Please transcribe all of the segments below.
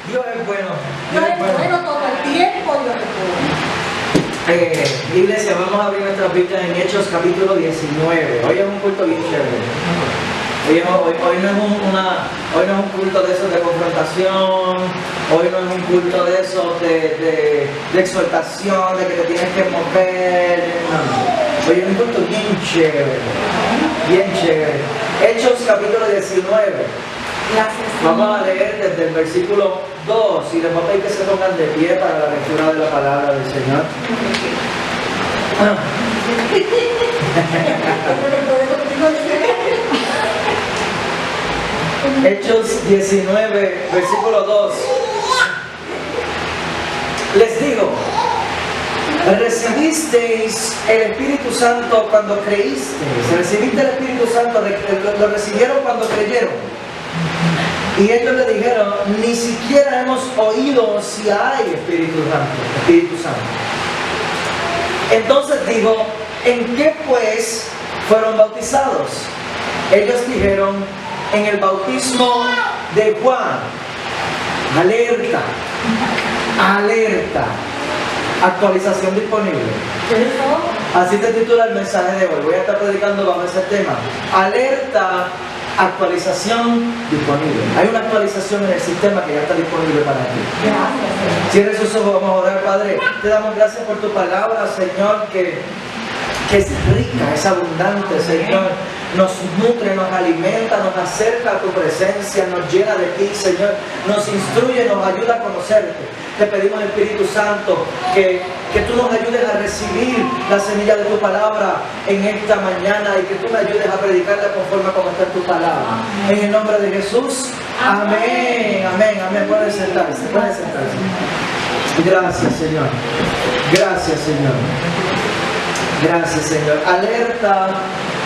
Dios es bueno. Dios es bueno todo el tiempo, Dios es bueno. Iglesia, vamos a abrir nuestras Biblias en Hechos capítulo 19. Hoy es un culto bien chévere. Hoy no es un culto de esos de confrontación, hoy no es un culto de esos de exhortación, de que te tienes que mover. No. Hoy es un culto bien chévere. Bien chévere. Hechos capítulo 19. Vamos a leer desde el versículo 2 y les voy a pedir que se pongan de pie para la lectura de la palabra del Señor. Hechos 19, versículo 2. Les digo, recibisteis el Espíritu Santo cuando creísteis. Recibiste el Espíritu Santo, lo recibieron cuando creyeron. Y ellos le dijeron, ni siquiera hemos oído si hay Espíritu Santo. Entonces dijo, ¿en qué pues fueron bautizados? Ellos dijeron, en el bautismo de Juan. Alerta, alerta. Actualización disponible. Así se titula el mensaje de hoy. Voy a estar predicando bajo ese tema. Alerta, actualización disponible. Hay una actualización en el sistema que ya está disponible para ti. Cierre sus ojos, vamos a orar. Padre, te damos gracias por tu palabra, Señor, que es rica, es abundante, Señor. Nos nutre, nos alimenta, nos acerca a tu presencia, nos llena de ti, Señor. Nos instruye, nos ayuda a conocerte. Te pedimos, Espíritu Santo, que tú nos ayudes a recibir la semilla de tu palabra en esta mañana y que tú me ayudes a predicarla conforme a como está tu palabra. En el nombre de Jesús, amén, amén, amén. Pueden sentarse, pueden sentarse. Gracias, Señor. Gracias, Señor. Gracias, Señor. Alerta,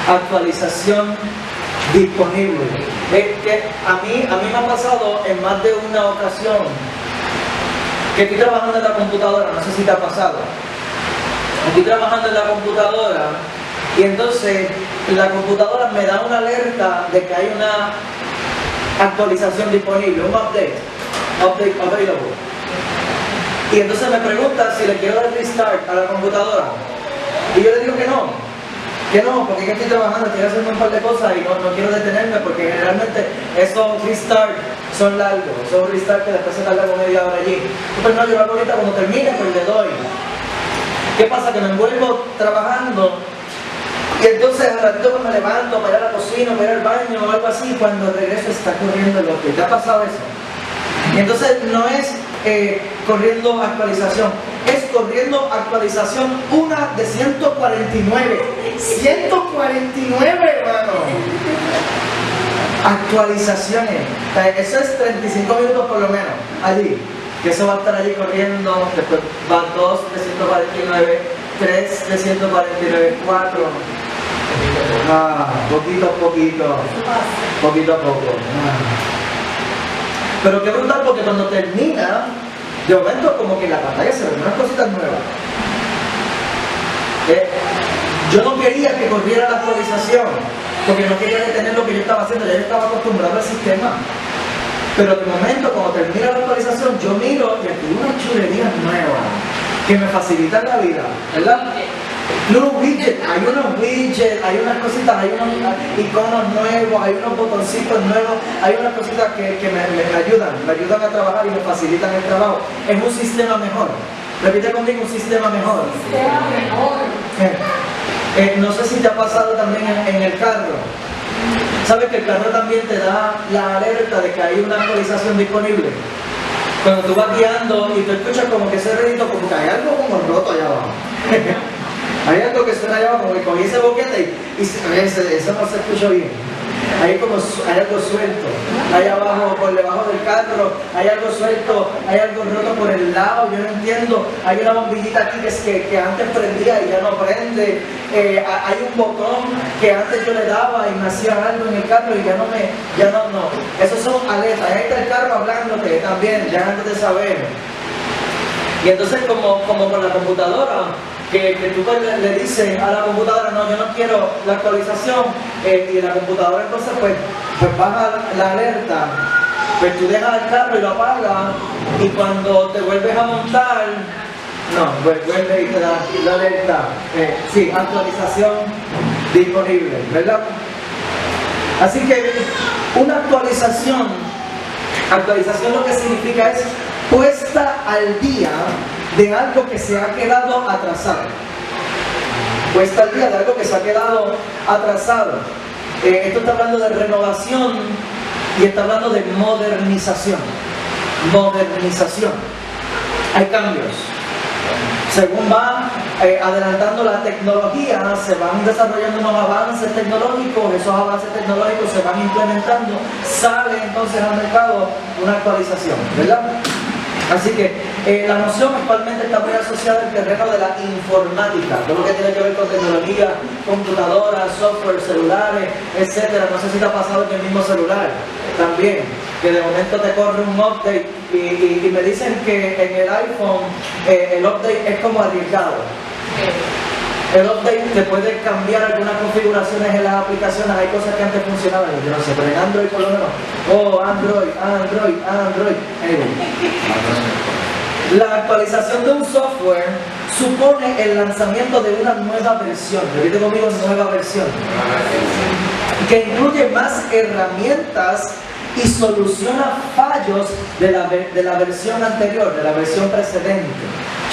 actualización disponible. Que a mí me ha pasado en más de una ocasión que estoy trabajando en la computadora, no sé si te ha pasado. Estoy trabajando en la computadora y entonces la computadora me da una alerta de que hay una actualización disponible, un update available. Y entonces me pregunta si le quiero dar restart a la computadora. Y yo le digo que no, porque yo estoy trabajando, estoy haciendo un par de cosas y no quiero detenerme porque generalmente esos restart son largos, son restart que después se tarda como media hora allí. Pues no, yo lo hago ahorita cuando termine, pues le doy. ¿Qué pasa? Que me envuelvo trabajando y entonces al ratito me levanto para ir a la cocina, para ir al baño o algo así, cuando regreso está corriendo el otro. ¿Te ha pasado eso? Y entonces no es corriendo actualización, es corriendo actualización una de 149. 149, hermano. Actualizaciones. Eso es 35 minutos por lo menos allí. Que eso va a estar allí corriendo. Después van 2 de 149, 3 de 149, 4. Poquito a poco. Pero qué brutal, porque cuando termina, de momento como que en la pantalla se ven unas cositas nuevas. Yo no quería que corriera la actualización, porque no quería detener lo que yo estaba haciendo, ya yo estaba acostumbrado al sistema. Pero de momento, cuando termina la actualización, yo miro y aquí hay unas chulerías nuevas que me facilitan la vida, ¿verdad? Unos widgets, hay unas cositas, hay unos iconos nuevos, hay unos botoncitos nuevos, hay unas cositas que me ayudan a trabajar y me facilitan el trabajo. Es un sistema mejor. Repite conmigo, un sistema mejor. No sé si te ha pasado también en el carro. ¿Sabes que el carro también te da la alerta de que hay una actualización disponible? Cuando tú vas guiando y tú escuchas como que ese ruidito, como que hay algo como roto allá abajo. Hay algo que suena allá abajo, como que cogí ese boquete y eso no se escuchó bien. Hay algo suelto, hay abajo, por debajo del carro, hay algo suelto, hay algo roto por el lado, yo no entiendo. Hay una bombillita aquí que antes prendía y ya no prende. Hay un botón que antes yo le daba y me hacía algo en el carro y ya no. Esos son alertas. Ahí está el carro hablándote también, ya antes de saber. Y entonces como con la computadora, que tú le dices a la computadora, no, yo no quiero la actualización, y la computadora entonces pues baja la alerta pues tú dejas el carro y lo apagas, y cuando te vuelves a montar, no, pues vuelve y te da la alerta. Sí, actualización disponible, ¿verdad? Así que una actualización lo que significa es puesta al día de algo que se ha quedado atrasado. Puesta al día de algo que se ha quedado atrasado. Esto está hablando de renovación y está hablando de modernización. Modernización. Hay cambios. Según va adelantando la tecnología, se van desarrollando unos avances tecnológicos, esos avances tecnológicos se van implementando, sale entonces al mercado una actualización, ¿verdad? Así que la noción actualmente está muy asociada al terreno de la informática, todo lo que tiene que ver con tecnología, computadoras, software, celulares, etc. No sé si te ha pasado en el mismo celular también, que de momento te corre un update y me dicen que en el iPhone el update es como arriesgado. El update te puede cambiar algunas configuraciones en las aplicaciones, hay cosas que antes funcionaban, yo no sé, pero en Android por lo menos, Android. Anyway. La actualización de un software supone el lanzamiento de una nueva versión, repite conmigo, nueva versión, que incluye más herramientas y soluciona fallos de la versión anterior, de la versión precedente.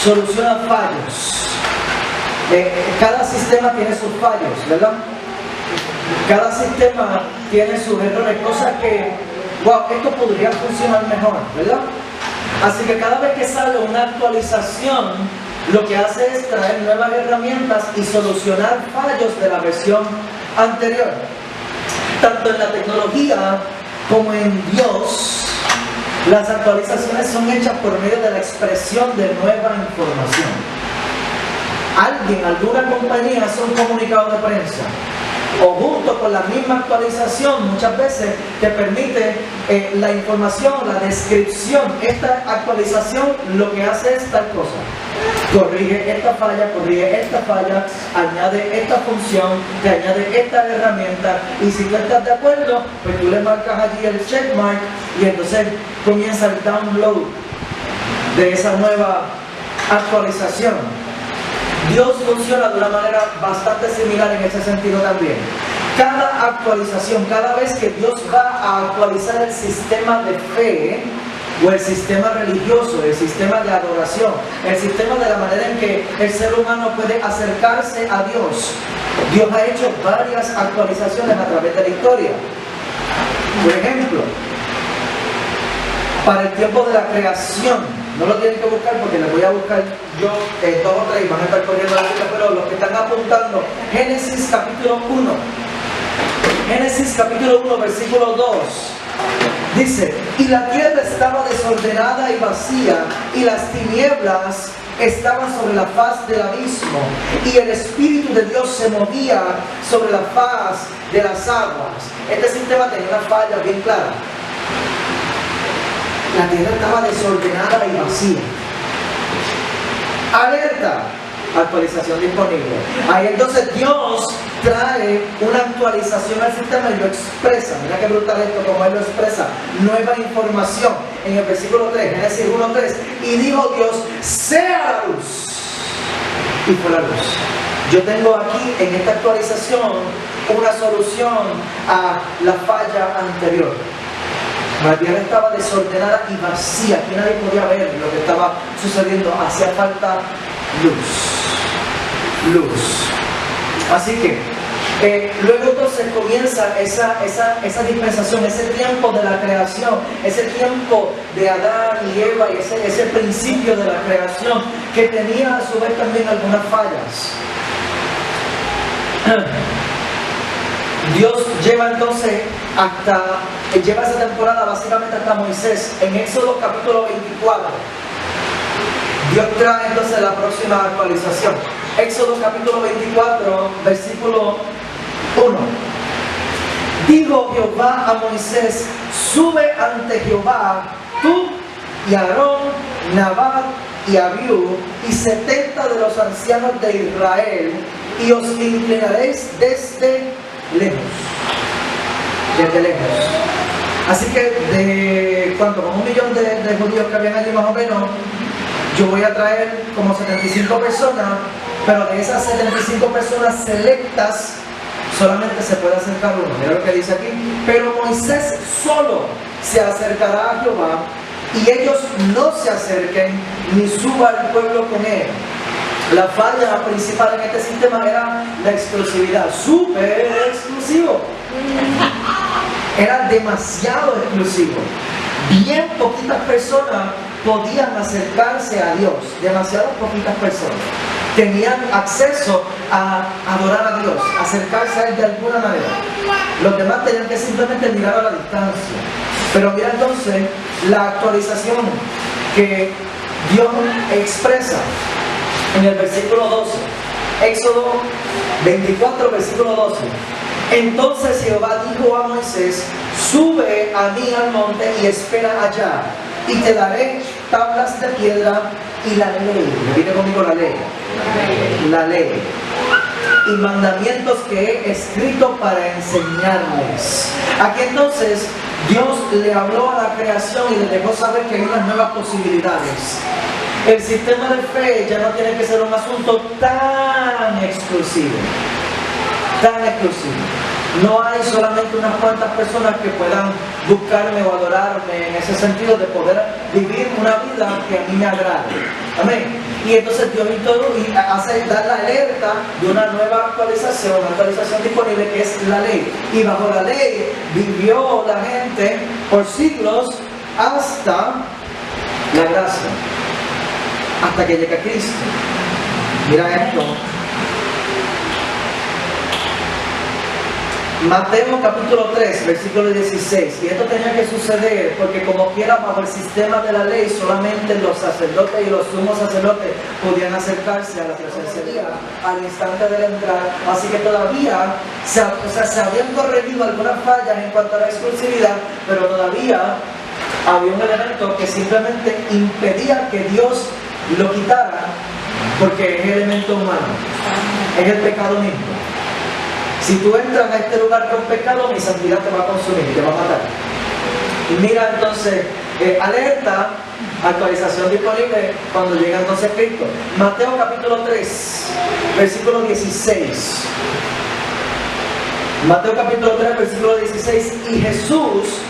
Soluciona fallos. Cada sistema tiene sus fallos, ¿verdad? Cada sistema tiene sus errores, cosas que, wow, esto podría funcionar mejor, ¿verdad? Así que cada vez que sale una actualización, lo que hace es traer nuevas herramientas y solucionar fallos de la versión anterior. Tanto en la tecnología como en Dios, las actualizaciones son hechas por medio de la expresión de nueva información. Alguna compañía hace un comunicado de prensa, o junto con la misma actualización, muchas veces te permite la información, la descripción. Esta actualización lo que hace es tal cosa: corrige esta falla, añade esta función, te añade esta herramienta, y si tú estás de acuerdo, pues tú le marcas allí el checkmark y entonces comienza el download de esa nueva actualización. Dios funciona de una manera bastante similar en ese sentido también. Cada actualización, cada vez que Dios va a actualizar el sistema de fe, o el sistema religioso, el sistema de adoración, el sistema de la manera en que el ser humano puede acercarse a Dios, Dios ha hecho varias actualizaciones a través de la historia. Por ejemplo, para el tiempo de la creación, no lo tienen que buscar porque les voy a buscar yo 2 o 3 y van a estar corriendo la lista, pero los que están apuntando, Génesis capítulo 1. Génesis capítulo 1, versículo 2. Dice: y la tierra estaba desordenada y vacía, y las tinieblas estaban sobre la faz del abismo, y el Espíritu de Dios se movía sobre la faz de las aguas. Este sistema tenía una falla bien clara. La tierra estaba desordenada y vacía. Alerta, actualización disponible. Ahí entonces Dios trae una actualización al sistema y lo expresa. Mira qué brutal esto, como Él lo expresa. Nueva información. En el versículo 3, Génesis 1:3. Y dijo Dios: sea la luz. Y fue la luz. Yo tengo aquí en esta actualización una solución a la falla anterior. La tierra estaba desordenada y vacía, aquí nadie podía ver lo que estaba sucediendo, hacía falta luz. Así que luego entonces comienza esa dispensación, ese tiempo de la creación, ese tiempo de Adán y Eva y ese principio de la creación que tenía a su vez también algunas fallas. Dios lleva entonces lleva esa temporada básicamente hasta Moisés. En Éxodo capítulo 24 Dios trae entonces la próxima actualización. Éxodo capítulo 24 versículo 1. Dijo Jehová a Moisés: sube ante Jehová tú y Aarón, Nadab y Abiú y 70 de los ancianos de Israel, y os inclinaréis desde lejos. Así que de ¿cuánto? Como 1 millón de judíos que habían allí más o menos, yo voy a traer como 75 personas, pero de esas 75 personas selectas, solamente se puede acercar uno. Mira lo que dice aquí. Pero Moisés solo se acercará a Jehová, y ellos no se acerquen, ni suba el pueblo con él. La falla principal en este sistema era la exclusividad, súper exclusivo. Era demasiado exclusivo. Bien poquitas personas podían acercarse a Dios, demasiadas poquitas personas tenían acceso a adorar a Dios, acercarse a Él de alguna manera. Los demás tenían que simplemente mirar a la distancia. Pero mira entonces la actualización que Dios expresa en el versículo 12, Éxodo 24, versículo 12. Entonces Jehová dijo a Moisés: sube a mí al monte y espera allá, y te daré tablas de piedra y la ley. Repite conmigo: la ley. La ley. Y mandamientos que he escrito para enseñarles. Aquí entonces Dios le habló a la creación y le dejó saber que hay unas nuevas posibilidades. El sistema de fe ya no tiene que ser un asunto tan exclusivo. Tan exclusivo. No hay solamente unas cuantas personas que puedan buscarme o adorarme en ese sentido de poder vivir una vida que a mí me agrade. Amén. Y entonces Dios hace dar la alerta de una nueva actualización, una actualización disponible que es la ley. Y bajo la ley vivió la gente por siglos hasta la gracia, hasta que llega Cristo. Mira esto. Mateo capítulo 3, versículo 16. Y esto tenía que suceder porque como quiera bajo el sistema de la ley solamente los sacerdotes y los sumos sacerdotes podían acercarse a la presencia de Dios al instante de la entrada. Así que todavía se habían corregido algunas fallas en cuanto a la exclusividad, pero todavía había un elemento que simplemente impedía que Dios lo quitara, porque es el elemento humano, es el pecado mismo. Si tú entras a este lugar con pecado, mi santidad te va a consumir, te va a matar. Y mira entonces, alerta, actualización disponible cuando llega entonces Cristo. Mateo capítulo 3, versículo 16. Mateo capítulo 3, versículo 16. Y Jesús,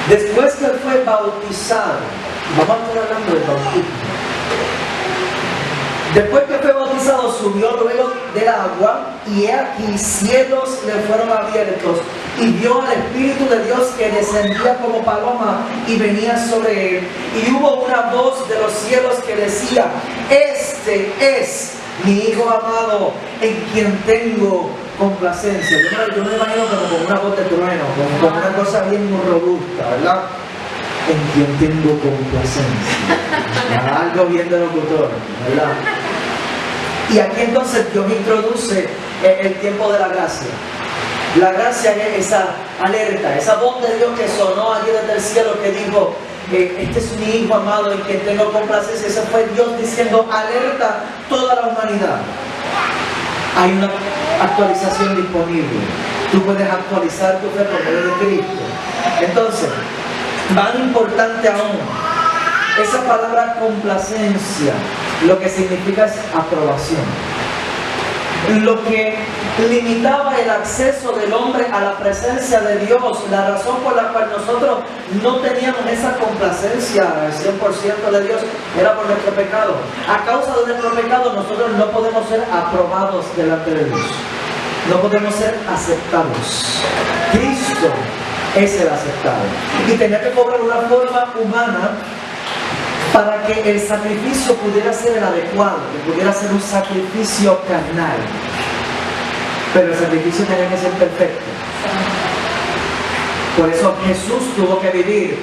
después que fue bautizado, vamos a estar hablando del bautismo. Después que fue bautizado, subió luego del agua, y he aquí cielos le fueron abiertos, y vio al Espíritu de Dios que descendía como paloma y venía sobre él. Y hubo una voz de los cielos que decía: este es mi Hijo amado, en quien tengo complacencia. Yo me imagino como con una voz de trueno, como una cosa bien robusta, ¿verdad? En quien tengo complacencia. Algo bien de locutor, ¿verdad? Y aquí entonces Dios introduce el tiempo de la gracia. La gracia es esa alerta, esa voz de Dios que sonó allí desde el cielo que dijo: este es mi Hijo amado en quien tengo complacencia. Ese fue Dios diciendo: alerta toda la humanidad. Hay una actualización disponible. Tú puedes actualizar tu fe por medio de Cristo. Entonces, más importante aún, esa palabra complacencia, lo que significa es aprobación. Lo que limitaba el acceso del hombre a la presencia de Dios, la razón por la cual nosotros no teníamos esa complacencia al 100% de Dios, era por nuestro pecado. A causa de nuestro pecado, nosotros no podemos ser aprobados delante de Dios. No podemos ser aceptados. Cristo es el aceptado. Y tenía que cobrar una forma humana para que el sacrificio pudiera ser el adecuado, que pudiera ser un sacrificio carnal. Pero el sacrificio tenía que ser perfecto. Por eso Jesús tuvo que vivir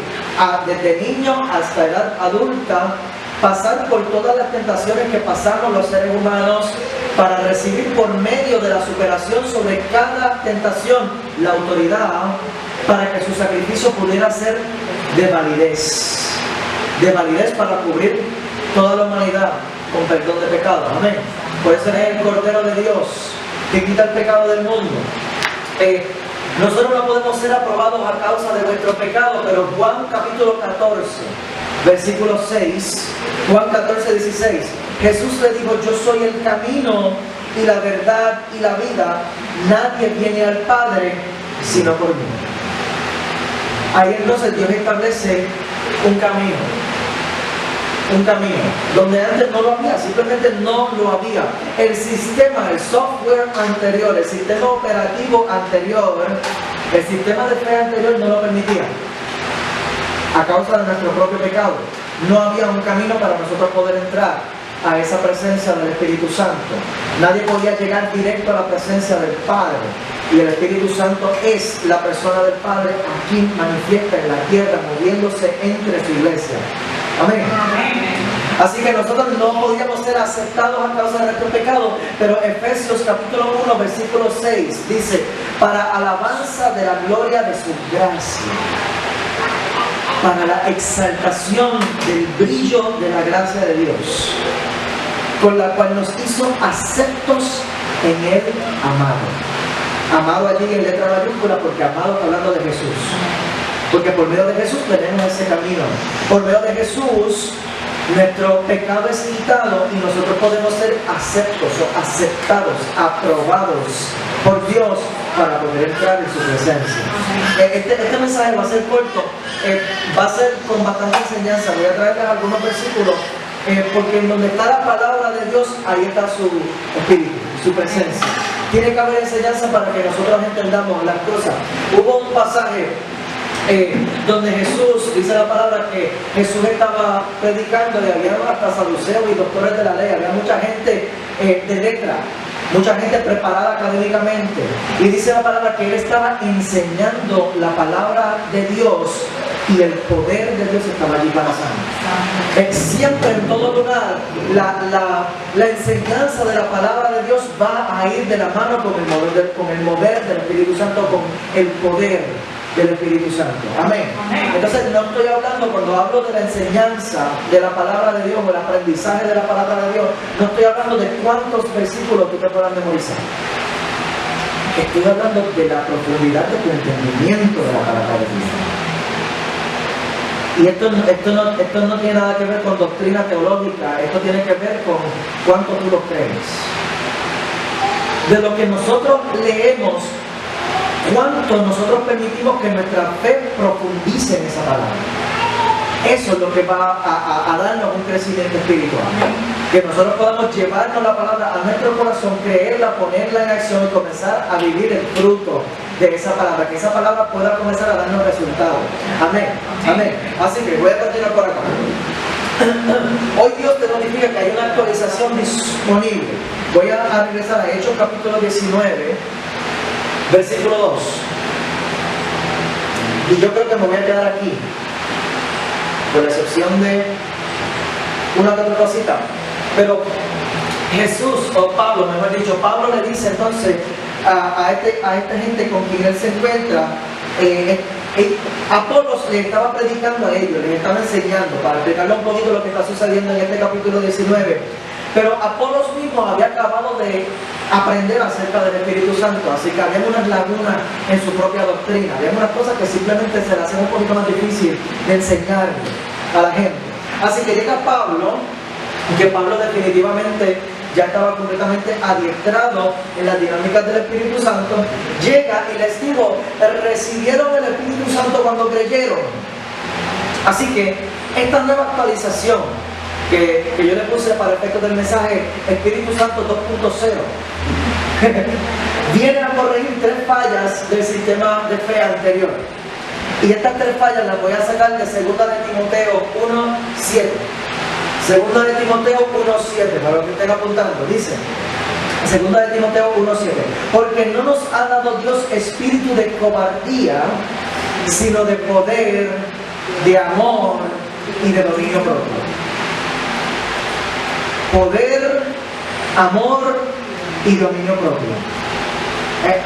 desde niño hasta edad adulta, pasar por todas las tentaciones que pasamos los seres humanos, para recibir por medio de la superación sobre cada tentación la autoridad para que su sacrificio pudiera ser de validez para cubrir toda la humanidad con perdón de pecados. Amén. Por eso es el Cordero de Dios que quita el pecado del mundo. Nosotros no podemos ser aprobados a causa de nuestro pecado, pero Juan capítulo 14, versículo 6, Juan 14, 16, Jesús le dijo: yo soy el camino y la verdad y la vida, nadie viene al Padre sino por mí. Ahí entonces Dios establece un camino, donde antes no lo había, simplemente no lo había. El sistema, el software anterior, el sistema operativo anterior, el sistema de fe anterior no lo permitía, a causa de nuestro propio pecado. No había un camino para nosotros poder entrar a esa presencia del Espíritu Santo. Nadie podía llegar directo a la presencia del Padre, y el Espíritu Santo es la persona del Padre aquí manifiesta en la tierra, moviéndose entre su iglesia. Amén. Así que nosotros no podíamos ser aceptados a causa de nuestro pecado, pero Efesios capítulo 1 versículo 6 dice: para alabanza de la gloria de su gracia, para la exaltación del brillo de la gracia de Dios, con la cual nos hizo aceptos en el amado. Amado allí en letra mayúscula, porque amado está hablando de Jesús. Porque por medio de Jesús tenemos ese camino. Por medio de Jesús nuestro pecado es quitado y nosotros podemos ser aceptos o aceptados, aprobados por Dios para poder entrar en su presencia. Este mensaje va a ser corto, va a ser con bastante enseñanza. Voy a traerles algunos versículos, porque en donde está la palabra de Dios, ahí está su espíritu, su presencia. Tiene que haber enseñanza para que nosotros entendamos las cosas. Hubo un pasaje donde Jesús, dice la palabra que Jesús estaba predicando y había hasta saduceos y doctores de la ley, había mucha gente de letra, mucha gente preparada académicamente, y dice la palabra que él estaba enseñando la palabra de Dios y el poder de Dios estaba allí para sanar. Siempre en todo lugar la enseñanza de la palabra de Dios va a ir de la mano con el mover del Espíritu Santo, con el poder del Espíritu Santo. Amén. Entonces no estoy hablando, cuando hablo de la enseñanza de la palabra de Dios o el aprendizaje de la palabra de Dios, no estoy hablando de cuántos versículos tú te puedas memorizar. Estoy hablando de la profundidad de tu entendimiento de la palabra de Dios. Y esto no tiene nada que ver con doctrina teológica, esto tiene que ver con cuánto tú lo crees. De lo que nosotros leemos, cuánto nosotros permitimos que nuestra fe profundice en esa palabra. Eso es lo que va a darnos un crecimiento espiritual. Que nosotros podamos llevarnos la palabra a nuestro corazón, creerla, ponerla en acción y comenzar a vivir el fruto de esa palabra. Que esa palabra pueda comenzar a darnos resultados. Amén. Amén. Así que voy a continuar por acá. Hoy Dios te notifica que hay una actualización disponible. Voy a regresar a Hechos capítulo 19. Versículo 2. Y yo creo que me voy a quedar aquí, con la excepción de una que otra cosita. Pero Jesús, o Pablo, mejor dicho, Pablo le dice entonces a esta gente con quien él se encuentra, Apolos le estaba predicando a ellos, les estaba enseñando, para explicarle un poquito lo que está sucediendo en este capítulo 19. Pero Apolos mismo había acabado de aprender acerca del Espíritu Santo, así que había unas lagunas en su propia doctrina, había unas cosas que simplemente se le hacían un poquito más difícil de enseñar a la gente. Así que llega Pablo, que Pablo definitivamente ya estaba completamente adiestrado en las dinámicas del Espíritu Santo, llega y les dijo: recibieron el Espíritu Santo cuando creyeron. Así que esta nueva actualización que yo le puse para efectos del mensaje, Espíritu Santo 2.0, viene a corregir 3 fallas del sistema de fe anterior. Y estas 3 fallas las voy a sacar de 2 de Timoteo 1.7. 2 de Timoteo 1.7, para los que estén apuntando, dice 2 de Timoteo 1.7: porque no nos ha dado Dios espíritu de cobardía, sino de poder, de amor y de dominio propio. Poder, amor y dominio propio.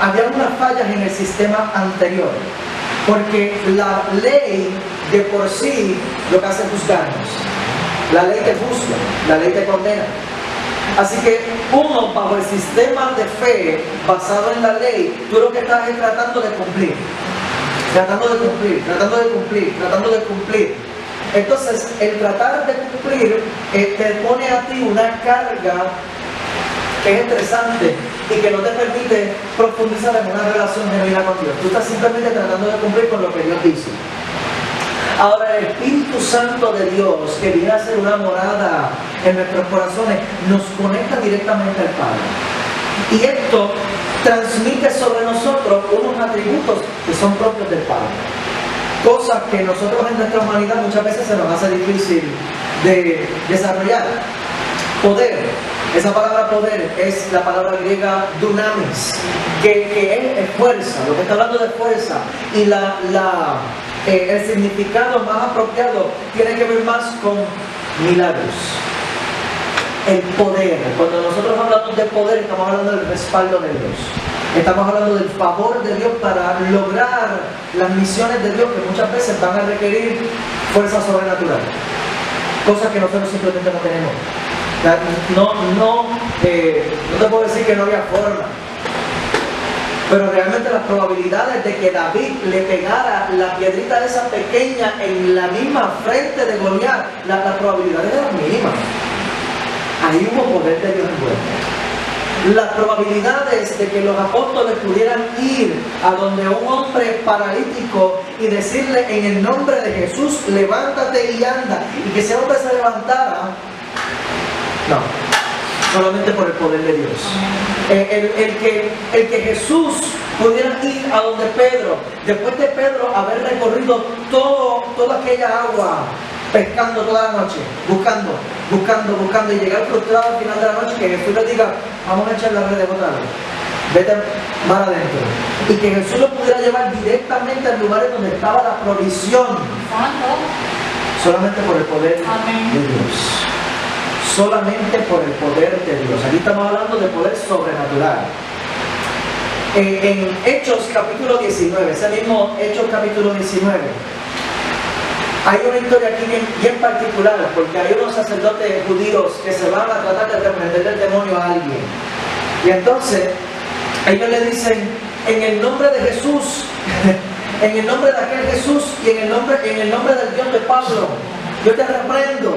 Había unas fallas en el sistema anterior, porque la ley de por sí lo que hace es juzgarnos. La ley te juzga, la ley te condena. Así que uno, bajo el sistema de fe basado en la ley, tú lo que estás es tratando de cumplir. Tratando de cumplir, tratando de cumplir, tratando de cumplir. Entonces, el tratar de cumplir te pone a ti una carga que es estresante y que no te permite profundizar en una relación genuina con Dios. Tú estás simplemente tratando de cumplir con lo que Dios dice. Ahora, el Espíritu Santo de Dios, que viene a ser una morada en nuestros corazones, nos conecta directamente al Padre. Y esto transmite sobre nosotros unos atributos que son propios del Padre. Cosas que nosotros en nuestra humanidad muchas veces se nos hace difícil de desarrollar. Poder. Esa palabra poder es la palabra griega dunamis, que es fuerza, lo que está hablando de fuerza. Y el significado más apropiado tiene que ver más con milagros. El poder. Cuando nosotros hablamos de poder, estamos hablando del respaldo de Dios. Estamos hablando del favor de Dios para lograr las misiones de Dios que muchas veces van a requerir fuerza sobrenatural. Cosas que nosotros simplemente no tenemos. No te puedo decir que no había forma. Pero realmente las probabilidades de que David le pegara la piedrita esa pequeña en la misma frente de Goliat, las probabilidades eran mínimas. Ahí hubo poder de Dios envuelto. Las probabilidades de que los apóstoles pudieran ir a donde un hombre paralítico y decirle en el nombre de Jesús, levántate y anda, y que ese hombre se levantara, no, solamente por el poder de Dios. El que Jesús pudiera ir a donde Pedro, después de Pedro haber recorrido toda aquella agua, pescando toda la noche, buscando y llegar frustrado al final de la noche, que Jesús le diga, vamos a echar la red de otra vez, vete mar adentro, y que Jesús lo pudiera llevar directamente al lugar donde estaba la provisión, solamente por el poder de Dios. Solamente por el poder de Dios. Aquí estamos hablando de poder sobrenatural. En Hechos capítulo 19, ese mismo Hechos capítulo 19, hay una historia aquí bien particular, porque hay unos sacerdotes judíos que se van a tratar de reprender el demonio a alguien. Y entonces, ellos le dicen, en el nombre de Jesús, en el nombre de aquel Jesús y en el nombre del Dios de Pablo, yo te reprendo.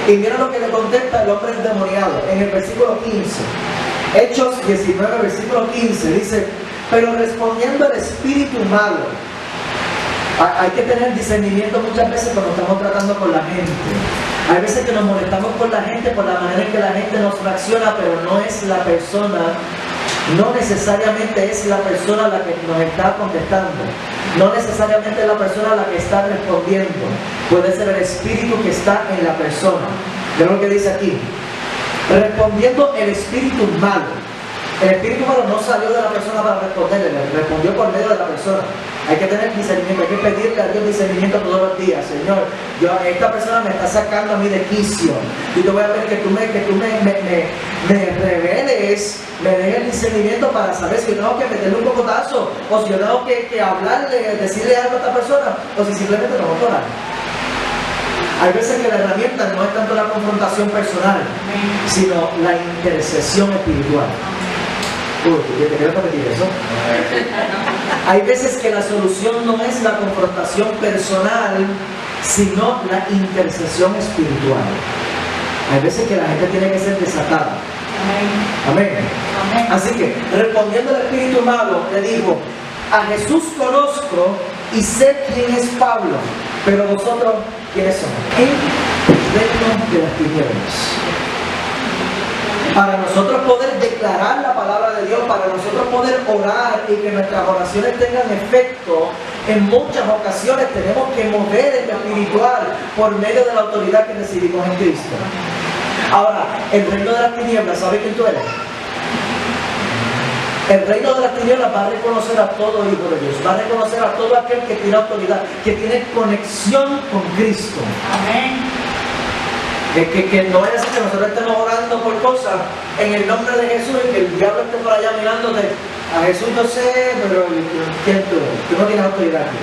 Y mira lo que le contesta el hombre endemoniado en el versículo 15. Hechos 19, versículo 15, dice, pero respondiendo el espíritu malo. Hay que tener discernimiento muchas veces cuando estamos tratando con la gente. Hay veces que nos molestamos con la gente por la manera en que la gente nos reacciona, pero no es la persona, no necesariamente es la persona la que nos está contestando. No necesariamente es la persona la que está respondiendo. Puede ser el espíritu que está en la persona. Ve lo que dice aquí. Respondiendo el espíritu malo. El espíritu malo no salió de la persona para responderle, respondió por medio de la persona. Hay que tener discernimiento, hay que pedirle a Dios discernimiento todos los días. Señor, esta persona me está sacando a mí de quicio. Y te voy a pedir que tú me reveles, me des el discernimiento para saber si yo tengo que meterle un cocotazo, o si yo tengo que hablarle, decirle algo a esta persona, o si simplemente no voy a orar. Hay veces que la herramienta no es tanto la confrontación personal, sino la intercesión espiritual. ¿Te quiero repetir eso? Hay veces que la solución no es la confrontación personal, sino la intercesión espiritual. Hay veces que la gente tiene que ser desatada. Amén. Amén. Así que, respondiendo al espíritu malo, le dijo, a Jesús conozco y sé quién es Pablo, pero vosotros, ¿quiénes son? El reino de las tinieblas. Para nosotros poder declarar la palabra de Dios, para nosotros poder orar y que nuestras oraciones tengan efecto, en muchas ocasiones tenemos que mover en lo espiritual por medio de la autoridad que recibimos en Cristo. Ahora, el reino de las tinieblas, ¿sabe quién tú eres? El reino de las tinieblas va a reconocer a todo hijo de Dios, va a reconocer a todo aquel que tiene autoridad, que tiene conexión con Cristo. Amén. Que no es así que nosotros estemos orando por cosas en el nombre de Jesús y que el diablo esté por allá mirándote. A Jesús no sé, pero ¿quién tú eres? Tú no tienes autoridad aquí.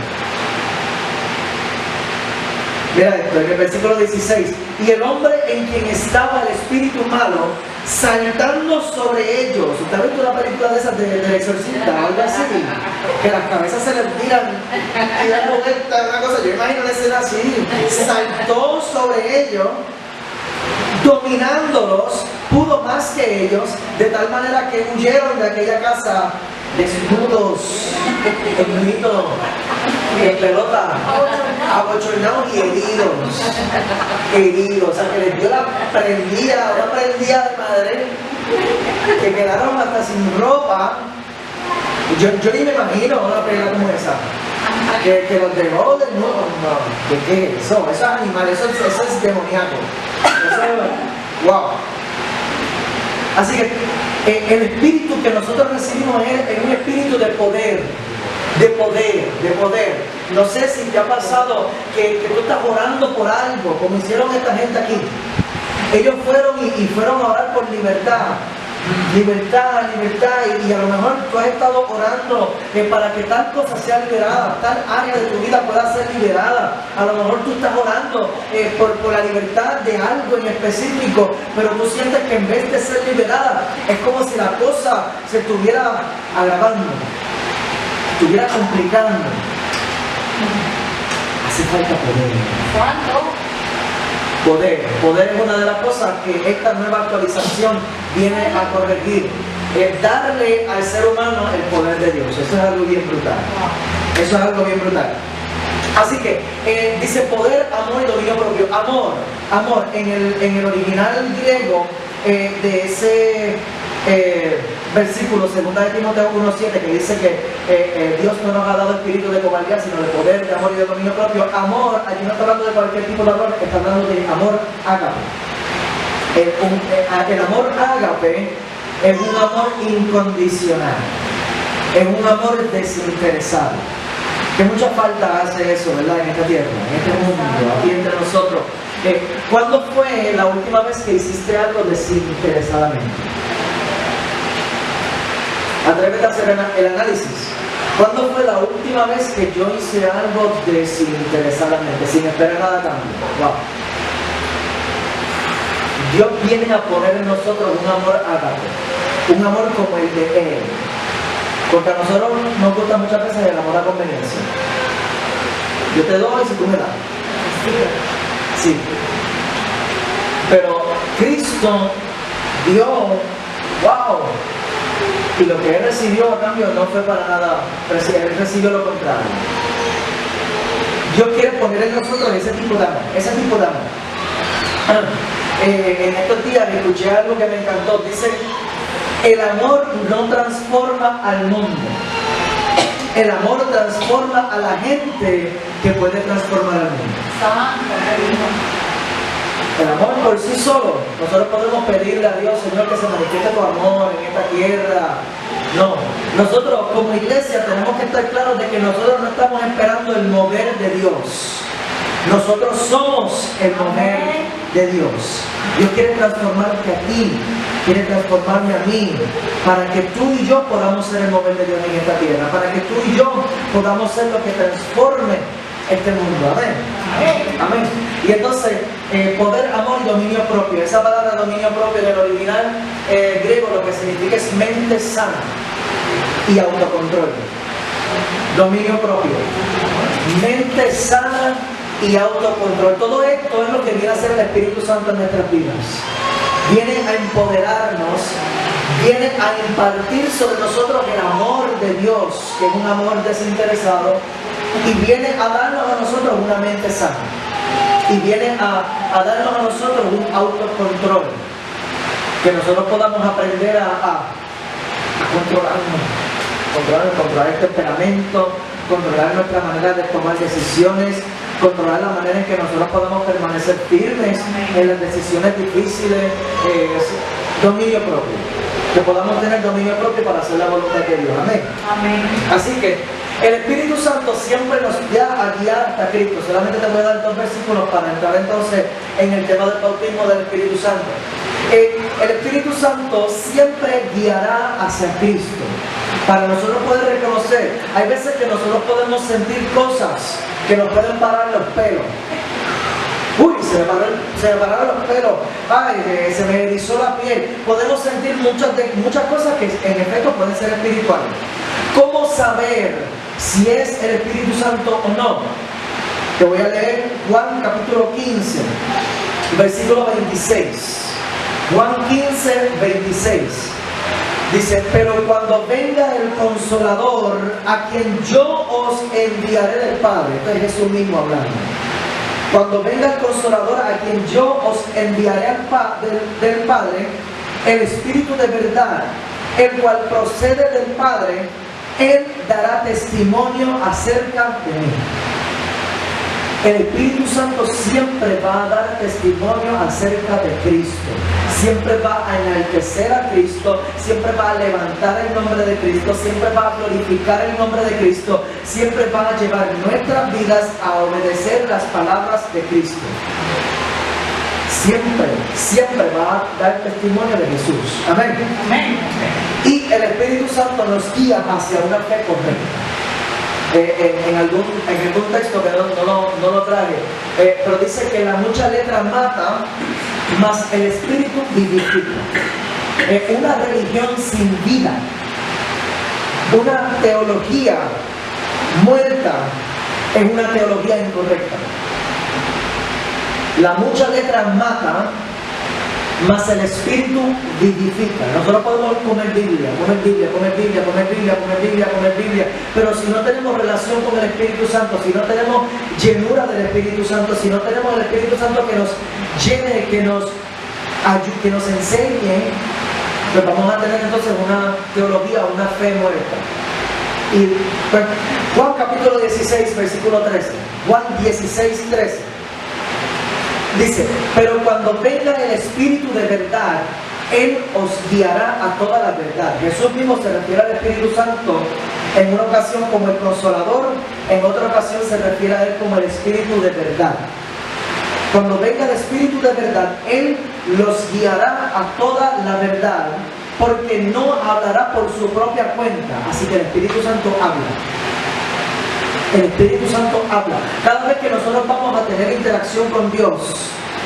Mira esto, en el versículo 16. Y el hombre en quien estaba el espíritu malo, saltando sobre ellos. ¿Usted ha visto una película de esas del exorcista? Algo así. Que las cabezas se les tiran y dan vuelta, una cosa. Yo imagino una escena así. Saltó sobre ellos, dominándolos, pudo más que ellos, de tal manera que huyeron de aquella casa desnudos, en grito, en pelota, abochornados y heridos, o sea que les dio una prendida de madre, que quedaron hasta sin ropa. Yo ni me imagino una película como esa, que los dejó desnudos. No, ¿qué es eso? Eso es animal, eso es demoníaco, eso es, wow. Así que el espíritu que nosotros recibimos es un espíritu de poder. No sé si te ha pasado que tú estás orando por algo, como hicieron esta gente aquí. Ellos fueron y fueron a orar por libertad, y a lo mejor tú has estado orando para que tal cosa sea liberada, tal área de tu vida pueda ser liberada. A lo mejor tú estás orando por la libertad de algo en específico, pero tú sientes que en vez de ser liberada, es como si la cosa se estuviera agravando, estuviera complicando. Hace falta poder. ¿Cuánto? Poder es una de las cosas que esta nueva actualización viene a corregir. Es darle al ser humano el poder de Dios. Eso es algo bien brutal. Así que dice poder, amor y dominio propio. Amor en el original griego de ese versículo 2 de Timoteo 1:7, que dice que Dios no nos ha dado espíritu de cobardía, sino de poder, de amor y de dominio propio. Amor, aquí no está hablando de cualquier tipo de amor, está hablando de amor ágape. El amor ágape es un amor incondicional, es un amor desinteresado. Que mucha falta hace eso, ¿verdad? En esta tierra, en este mundo, aquí entre nosotros. ¿Cuándo fue la última vez que hiciste algo desinteresadamente? Atrévete a hacer el análisis. ¿Cuándo fue la última vez que yo hice algo desinteresadamente, sin esperar nada a cambio? Wow. Dios viene a poner en nosotros un amor ágape, un amor como el de Él. Porque a nosotros nos gusta muchas veces el amor a conveniencia. Yo te doy si tú me das. Sí. Pero Cristo dio, wow. Y lo que Él recibió a cambio no fue para nada, Él recibió lo contrario. Dios quiere poner en nosotros ese tipo de amor. En estos días escuché algo que me encantó. Dice, el amor no transforma al mundo. El amor transforma a la gente que puede transformar al mundo. El amor por sí solo, nosotros podemos pedirle a Dios, Señor, que se manifieste tu amor en esta tierra. No, nosotros como iglesia tenemos que estar claros de que nosotros no estamos esperando el mover de Dios. Nosotros somos el mover de Dios. Dios quiere transformarte a ti, quiere transformarme a mí, para que tú y yo podamos ser el mover de Dios en esta tierra, para que tú y yo podamos ser lo que transforme este mundo. Amén. Y entonces, poder, amor y dominio propio. Esa palabra dominio propio del original griego lo que significa es mente sana y autocontrol. Dominio propio, mente sana y autocontrol. Todo esto es lo que viene a hacer el Espíritu Santo en nuestras vidas. Viene a empoderarnos, viene a impartir sobre nosotros el amor de Dios, que es un amor desinteresado, y viene a darnos a nosotros una mente sana, y viene a darnos a nosotros un autocontrol, que nosotros podamos aprender a controlar el temperamento, controlar nuestra manera de tomar decisiones, controlar la manera en que nosotros podamos permanecer firmes en las decisiones difíciles, dominio propio, que podamos tener dominio propio para hacer la voluntad de Dios. Amén. Así que el Espíritu Santo siempre nos da a guiar hasta Cristo. Solamente te voy a dar 2 versículos para entrar entonces en el tema del bautismo del Espíritu Santo. El Espíritu Santo siempre guiará hacia Cristo. Para nosotros poder reconocer, hay veces que nosotros podemos sentir cosas que nos pueden parar los pelos. se me pararon los pelos, ay, se me erizó la piel. Podemos sentir muchas cosas que en efecto pueden ser espirituales. ¿Cómo saber si es el Espíritu Santo o no? Te voy a leer Juan capítulo 15, versículo 26. Juan 15, 26. Dice, pero cuando venga el Consolador, a quien yo os enviaré del Padre. Esto es Jesús mismo hablando. Cuando venga el Consolador, a quien yo os enviaré del Padre, el Espíritu de verdad, el cual procede del Padre, Él dará testimonio acerca de mí. El Espíritu Santo siempre va a dar testimonio acerca de Cristo. Siempre va a enaltecer a Cristo, siempre va a levantar el nombre de Cristo, siempre va a glorificar el nombre de Cristo, siempre va a llevar nuestras vidas a obedecer las palabras de Cristo. Siempre va a dar testimonio de Jesús. Amén. Amén. Y el Espíritu Santo nos guía hacia una fe correcta. En algún texto que no lo traje, pero dice que la mucha letra mata, mas el Espíritu vivifica. Una religión sin vida, una teología muerta, es una teología incorrecta. La mucha letra mata, mas el Espíritu vivifica. Nosotros podemos comer Biblia, pero si no tenemos relación con el Espíritu Santo, si no tenemos llenura del Espíritu Santo, si no tenemos el Espíritu Santo que nos llene, que nos enseñe, pues vamos a tener entonces una teología, una fe muerta. Y pues, Juan capítulo 16, versículo 13. Juan 16, 13. Dice, pero cuando venga el Espíritu de verdad, Él os guiará a toda la verdad. Jesús mismo se refiere al Espíritu Santo en una ocasión como el Consolador, en otra ocasión se refiere a Él como el Espíritu de verdad. Cuando venga el Espíritu de verdad, Él los guiará a toda la verdad, porque no hablará por su propia cuenta. Así que el Espíritu Santo habla. El Espíritu Santo habla. Cada vez que nosotros vamos a tener interacción con Dios,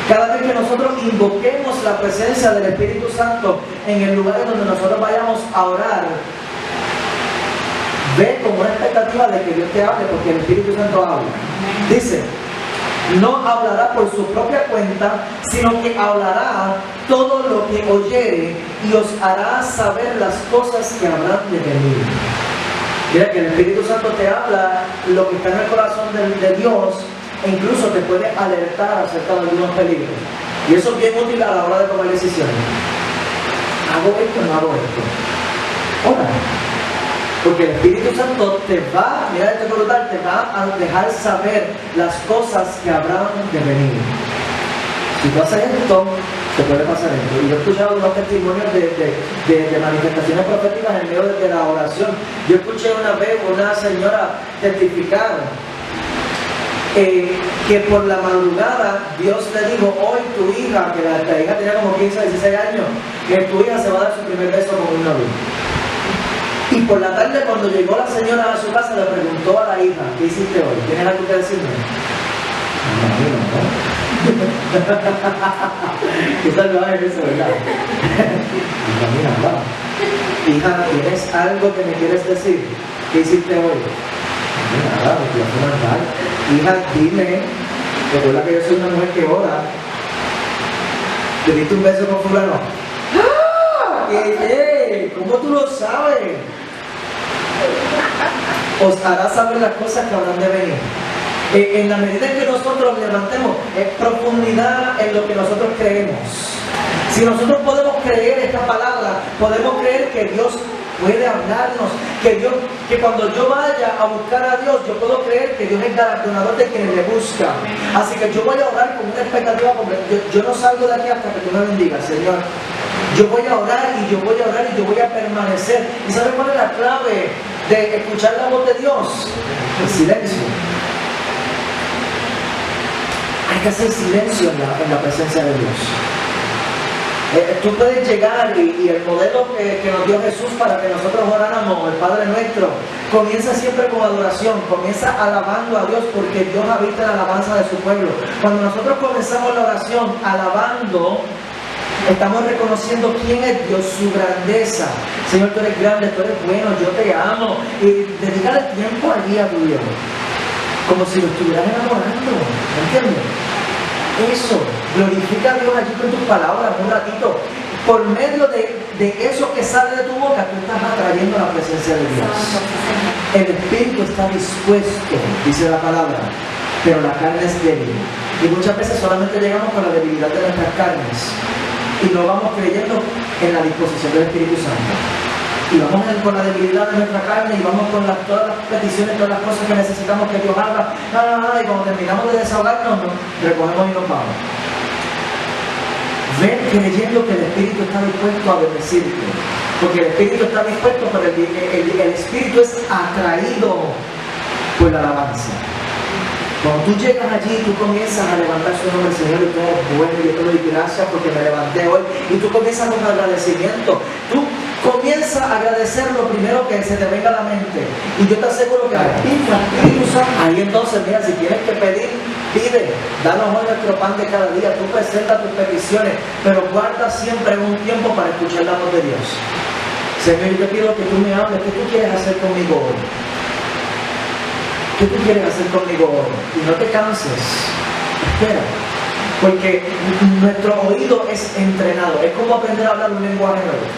cada vez que nosotros invoquemos la presencia del Espíritu Santo en el lugar en donde nosotros vayamos a orar, ve como una expectativa de que Dios te hable, porque el Espíritu Santo habla. Dice, no hablará por su propia cuenta, sino que hablará todo lo que oyere y os hará saber las cosas que habrán de venir. Mira que el Espíritu Santo te habla lo que está en el corazón de Dios, e incluso te puede alertar acerca de algunos peligros. Y eso es bien útil a la hora de tomar decisiones. ¿Hago esto o no hago esto? Ora. Porque el Espíritu Santo te va, mira este brutal, te va a dejar saber las cosas que habrán de venir. Si tú haces esto, te puede pasar esto. Y yo he escuchado unos testimonios de manifestaciones proféticas en medio de la oración. Yo escuché una vez una señora testificar que por la madrugada Dios le dijo, hoy tu hija, que la hija tenía como 15 o 16 años, que tu hija se va a dar su primer beso con un novio. Y por la tarde, cuando llegó la señora a su casa, le preguntó a la hija, ¿qué hiciste hoy? ¿Tienes algo que decirme? No. ¿Qué tal va eso, verdad? Hija, ¿tienes algo que me quieres decir? ¿Qué hiciste hoy? Nada, me fui a fumar mal. Hija, dime, recuerda que yo soy una mujer que ora. ¿Te diste un beso con fulano? ¡Ah! ¿Cómo tú lo sabes? Os hará saber las cosas que habrán de venir. En la medida en que nosotros levantemos profundidad en lo que nosotros creemos. Si nosotros podemos creer esta palabra, podemos creer que Dios puede hablarnos, que cuando yo vaya a buscar a Dios, yo puedo creer que Dios es galardonador de quienes le buscan. Así que yo voy a orar con una expectativa completa. Yo no salgo de aquí hasta que tú me bendigas, Señor. Yo voy a orar y yo voy a orar y yo voy a permanecer. ¿Y sabes cuál es la clave de escuchar la voz de Dios? El silencio. Hay que hacer silencio en la presencia de Dios. Tú puedes llegar y el modelo que nos dio Jesús para que nosotros oráramos, el Padre Nuestro, comienza siempre con adoración, comienza alabando a Dios porque Dios habita en la alabanza de su pueblo. Cuando nosotros comenzamos la oración alabando, estamos reconociendo quién es Dios, su grandeza. Señor, tú eres grande, tú eres bueno, yo te amo. Y dedícale tiempo allí a tu Dios, como si lo estuvieras enamorando, ¿entiendes? Eso, glorifica a Dios allí con tus palabras un ratito. Por medio de eso que sale de tu boca, tú estás atrayendo la presencia de Dios. El espíritu está dispuesto, dice la palabra, pero la carne es débil. Y muchas veces solamente llegamos con la debilidad de nuestras carnes y no vamos creyendo en la disposición del Espíritu Santo. Y vamos con la debilidad de nuestra carne y vamos con todas las peticiones, todas las cosas que necesitamos que Dios haga. Y cuando terminamos de desahogarnos, recogemos y nos vamos. Ven creyendo que el Espíritu está dispuesto a bendecirte. Porque el Espíritu está dispuesto, pero el Espíritu es atraído por la alabanza. Cuando tú llegas allí, tú comienzas a levantar su nombre, Señor, y tú eres bueno, yo te doy gracias porque me levanté hoy. Y tú comienzas con agradecimiento. Tú comienzas a agradecer lo primero que se te venga a la mente. Y yo te aseguro que al Espíritu Santo, ahí entonces, mira, si tienes que pedir, pide. Danos hoy nuestro pan de cada día. Tú presentas tus peticiones, pero guarda siempre un tiempo para escuchar la voz de Dios. Señor, yo te pido que tú me hables. ¿Qué tú quieres hacer conmigo hoy? ¿Qué tú quieres hacer conmigo hoy? Y no te canses. Espera. Porque nuestro oído es entrenado. Es como aprender a hablar un lenguaje nuevo.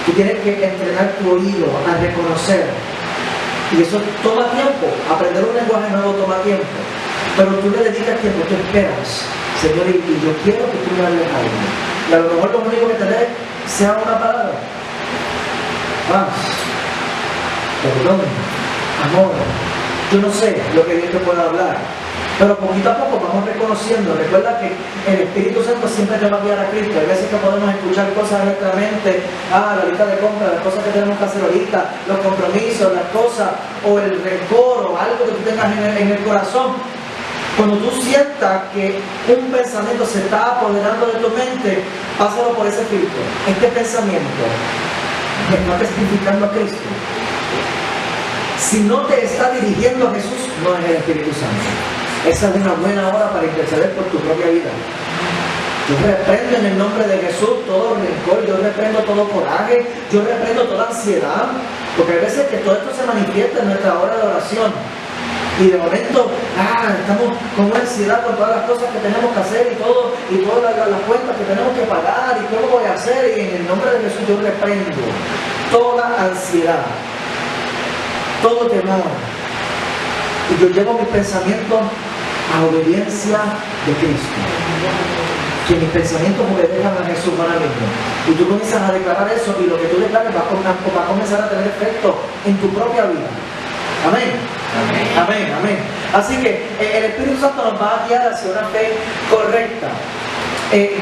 Tú tienes que entrenar tu oído a reconocer. Y eso toma tiempo. Aprender un lenguaje nuevo toma tiempo. Pero tú le dedicas tiempo, tú esperas. Señor, y yo quiero que tú me hables algo. Y a lo mejor lo único que te dé sea una palabra. Paz, perdón, amor. Yo no sé lo que Dios te pueda hablar, pero poquito a poco vamos reconociendo. Recuerda que el Espíritu Santo siempre te va a guiar a Cristo. Hay veces que podemos escuchar cosas en nuestra mente, la lista de compras, las cosas que tenemos que hacer ahorita, los compromisos, las cosas, o el rencor, o algo que tú tengas en el corazón. Cuando tú sientas que un pensamiento se está apoderando de tu mente, pásalo por ese filtro. Este pensamiento me está testificando a Cristo. Si no te está dirigiendo a Jesús, no es el Espíritu Santo. Esa es una buena hora para interceder por tu propia vida. Yo reprendo en el nombre de Jesús todo rencor, yo reprendo todo coraje, yo reprendo toda ansiedad, porque hay veces que todo esto se manifiesta en nuestra hora de oración. Y de momento, estamos con una ansiedad por todas las cosas que tenemos que hacer y todas las cuentas que tenemos que pagar y qué voy a hacer. Y en el nombre de Jesús yo reprendo toda ansiedad, todo temor. Y yo llevo mis pensamientos a obediencia de Cristo. Que mis pensamientos obedezcan a Jesús ahora mismo. Y tú comienzas a declarar eso y lo que tú declares va a comenzar a tener efecto en tu propia vida. Amén. Amén. Amén, amén. Así que el Espíritu Santo nos va a guiar hacia una fe correcta.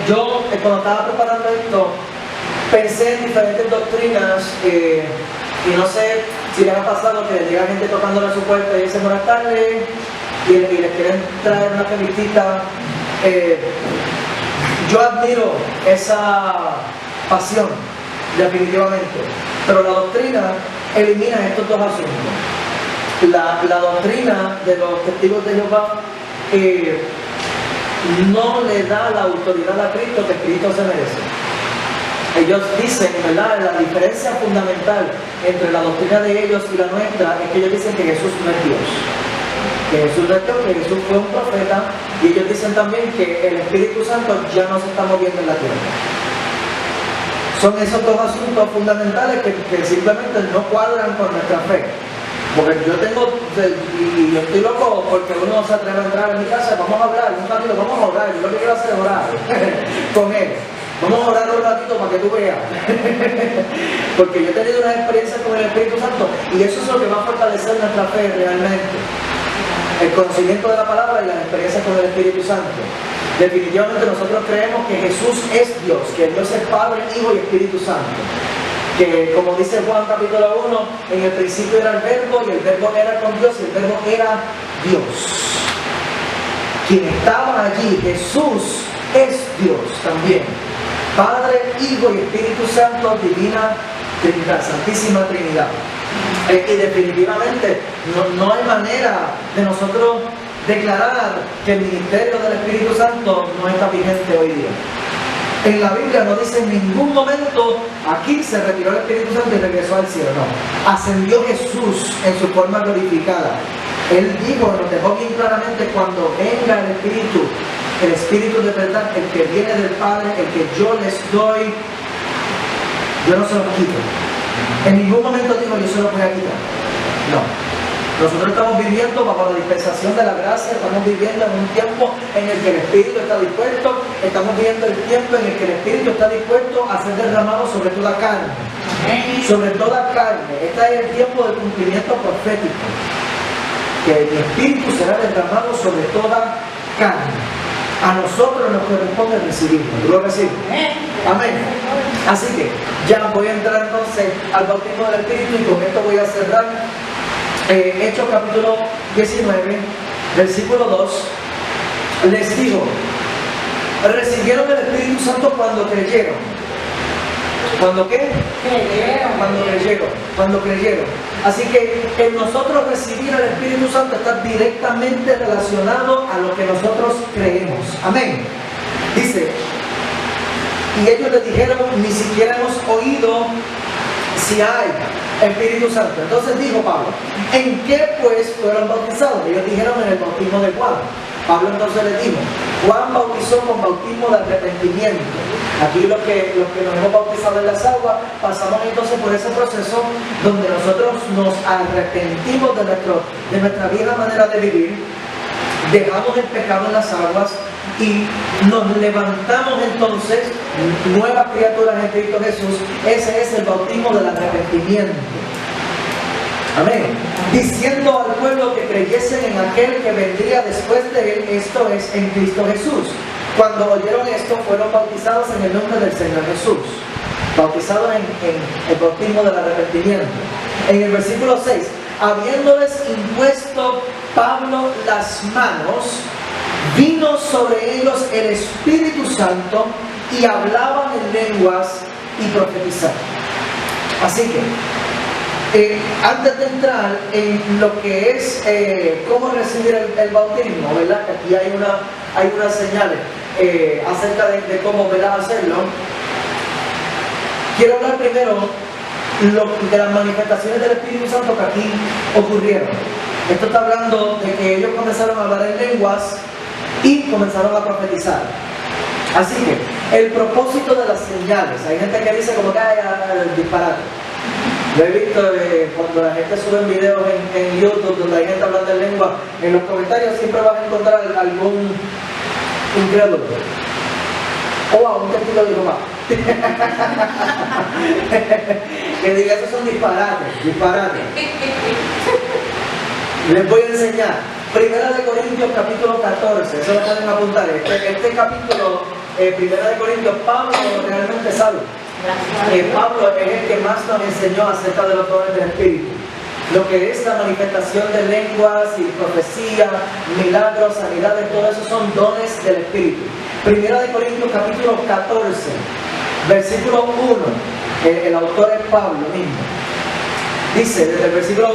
Yo, cuando estaba preparando esto, pensé en diferentes doctrinas y no sé si les ha pasado que llega gente tocándole a su puerta y dice buenas tardes y les quieren traer una felicita. Yo admiro esa pasión, definitivamente, pero la doctrina elimina estos dos asuntos. La doctrina de los testigos de Jehová no le da la autoridad a Cristo que Cristo se merece. Ellos dicen, ¿verdad? La diferencia fundamental entre la doctrina de ellos y la nuestra es que ellos dicen que Jesús no es Dios. Que Jesús no es Dios, que Jesús fue un profeta, y ellos dicen también que el Espíritu Santo ya no se está moviendo en la tierra. Son esos dos asuntos fundamentales que simplemente no cuadran con nuestra fe. Porque yo tengo, y yo estoy loco porque uno se atreve a entrar en mi casa, vamos a hablar, un ratito, vamos a orar, yo lo que quiero hacer es orar con él. Vamos a orar un ratito para que tú veas. Porque yo he tenido una experiencia con el Espíritu Santo y eso es lo que va a fortalecer nuestra fe realmente. El conocimiento de la palabra y las experiencias con el Espíritu Santo. Definitivamente nosotros creemos que Jesús es Dios, que Dios es Padre, Hijo y Espíritu Santo. Que como dice Juan capítulo 1, en el principio era el verbo y el verbo era con Dios y el verbo era Dios. Quien estaba allí, Jesús es Dios también. Padre, Hijo y Espíritu Santo, divina Trinidad, Santísima Trinidad. Y definitivamente no hay manera de nosotros declarar que el ministerio del Espíritu Santo no está vigente hoy día. En la Biblia no dice en ningún momento aquí se retiró el Espíritu Santo y regresó al cielo. No, ascendió Jesús en su forma glorificada. Él dijo, nos dejó bien claramente, cuando venga el Espíritu de verdad, el que viene del Padre, el que yo les doy, yo no se los quito. En ningún momento dijo, yo se los voy a quitar. No. Nosotros estamos viviendo bajo la dispensación de la gracia, estamos viviendo en un tiempo en el que el Espíritu está dispuesto, estamos viviendo el tiempo en el que el Espíritu está dispuesto a ser derramado sobre toda carne. Sobre toda carne. Este es el tiempo del cumplimiento profético. Que el Espíritu será derramado sobre toda carne. A nosotros nos corresponde recibirlo. ¿Tú lo recibes? Amén. Así que ya voy a entrar entonces al bautismo del Espíritu y con esto voy a cerrar. Hechos capítulo 19, versículo 2, les digo, recibieron el Espíritu Santo cuando creyeron. ¿Cuándo qué? Cuando creyeron. Así que en nosotros recibir el Espíritu Santo está directamente relacionado a lo que nosotros creemos. Amén. Dice, y ellos les dijeron, ni siquiera hemos oído si hay Espíritu Santo. Entonces dijo Pablo, ¿en qué pues fueron bautizados? Ellos dijeron, en el bautismo de Juan. Pablo entonces les dijo, Juan bautizó con bautismo de arrepentimiento. Aquí los que nos hemos bautizado en las aguas, pasamos entonces por ese proceso donde nosotros nos arrepentimos de nuestra vieja manera de vivir, dejamos el pecado en las aguas y nos levantamos entonces nuevas criaturas en Cristo Jesús. Ese es el bautismo del arrepentimiento. Amén. Diciendo al pueblo que creyesen en aquel que vendría después de él, esto es, en Cristo Jesús. Cuando oyeron esto, fueron bautizados en el nombre del Señor Jesús. Bautizados en el bautismo del arrepentimiento. En el versículo 6, habiéndoles impuesto Pablo las manos, vino sobre ellos el Espíritu Santo y hablaban en lenguas y profetizaban. Así que, antes de entrar en lo que es cómo recibir el bautismo, ¿verdad? Aquí hay unas señales acerca de cómo, ¿verdad?, hacerlo. Quiero hablar primero de las manifestaciones del Espíritu Santo que aquí ocurrieron. Esto está hablando de que ellos comenzaron a hablar en lenguas y comenzaron a profetizar. Así que el propósito de las señales, hay gente que dice como que hay disparate. Lo he visto cuando la gente sube videos en YouTube donde hay gente hablando en lengua, en los comentarios siempre vas a encontrar algún incrédulo o a un testigo de Jehová que diga, esos son disparates. Les voy a enseñar Primera de Corintios capítulo 14, eso lo pueden apuntar. Este capítulo, Primera de Corintios, Pablo realmente sabe. Pablo es el que más nos enseñó acerca de los dones del Espíritu. Lo que es la manifestación de lenguas y profecía, milagros, sanidades, todo eso son dones del Espíritu. Primera de Corintios capítulo 14, versículo 1, el autor es Pablo mismo. Dice desde el versículo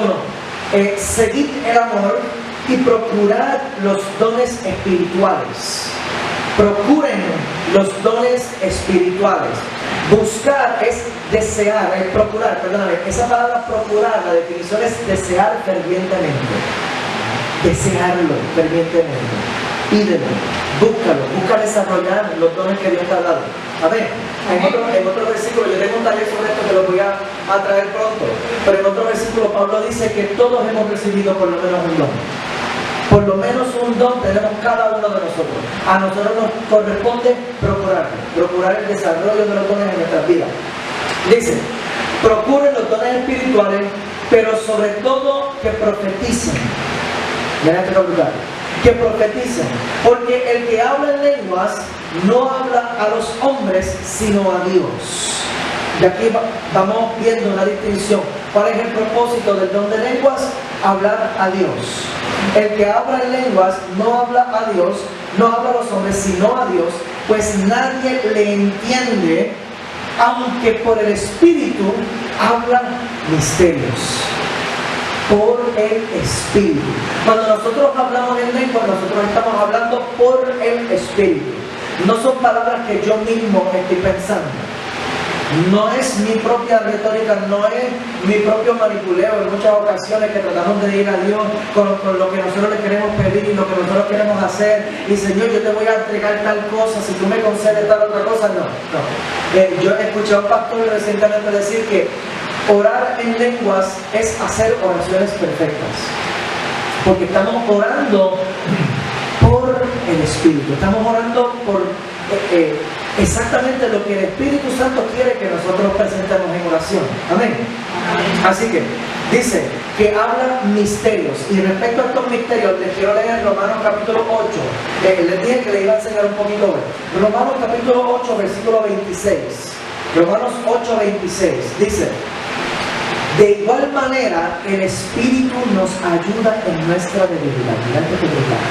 1, seguid el amor y procurad los dones espirituales. Procuren los dones espirituales. Buscar es desear, es procurar, perdóname. Esa palabra procurar, la definición es desear fervientemente. Desearlo fervientemente. Pídelo, búscalo, busca desarrollar los dones que Dios te ha dado. A ver, en otro versículo, yo tengo un taller sobre esto que lo voy a traer pronto, pero en otro versículo Pablo dice que todos hemos recibido por lo menos un don. Por lo menos un don tenemos cada uno de nosotros. A nosotros nos corresponde procurar el desarrollo de los dones en nuestras vidas. Dice, procuren los dones espirituales, pero sobre todo que profeticen. Mira este comentario. Que profeticen, porque el que habla en lenguas no habla a los hombres, sino a Dios. Y aquí vamos viendo una distinción. ¿Cuál es el propósito del don de lenguas? hablar a Dios. El que habla en lenguas no habla a Dios, no habla a los hombres, sino a Dios, pues nadie le entiende, aunque por el Espíritu habla misterios. Por el Espíritu. Cuando nosotros hablamos en lengua, nosotros estamos hablando por el Espíritu. No son palabras que yo mismo estoy pensando. No es mi propia retórica, no es mi propio manipuleo en muchas ocasiones que tratamos de ir a Dios con lo que nosotros le queremos pedir y lo que nosotros queremos hacer. Y Señor, yo te voy a entregar tal cosa, si tú me concedes tal otra cosa, no. Yo escuché a un pastor recientemente decir que orar en lenguas es hacer oraciones perfectas. Porque estamos orando por el Espíritu, estamos orando por exactamente lo que el Espíritu Santo quiere que nosotros presentemos en oración. Amén. Así que dice que habla misterios, y respecto a estos misterios les quiero leer Romanos capítulo 8. Les dije que le iba a enseñar un poquito hoy. Romanos capítulo 8 versículo 26. Romanos 8, 26 dice: de igual manera el Espíritu nos ayuda en nuestra debilidad. Mirá qué brutal.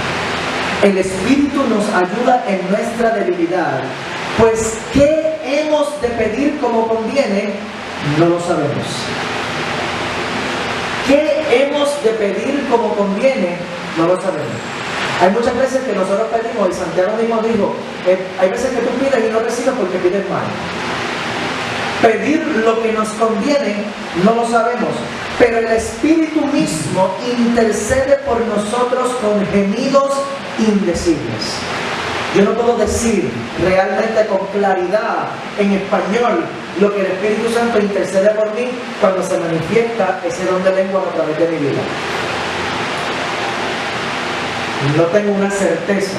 El Espíritu nos ayuda en nuestra debilidad, pues ¿qué hemos de pedir como conviene? No lo sabemos. ¿Qué hemos de pedir como conviene? No lo sabemos. Hay muchas veces que nosotros pedimos, y Santiago mismo dijo, hay veces que tú pides y no recibes porque pides mal. Pedir lo que nos conviene no lo sabemos, pero el Espíritu mismo intercede por nosotros con gemidos indecibles. Yo no puedo decir realmente con claridad en español lo que el Espíritu Santo intercede por mí cuando se manifiesta ese don de lengua a través de mi vida. No tengo una certeza.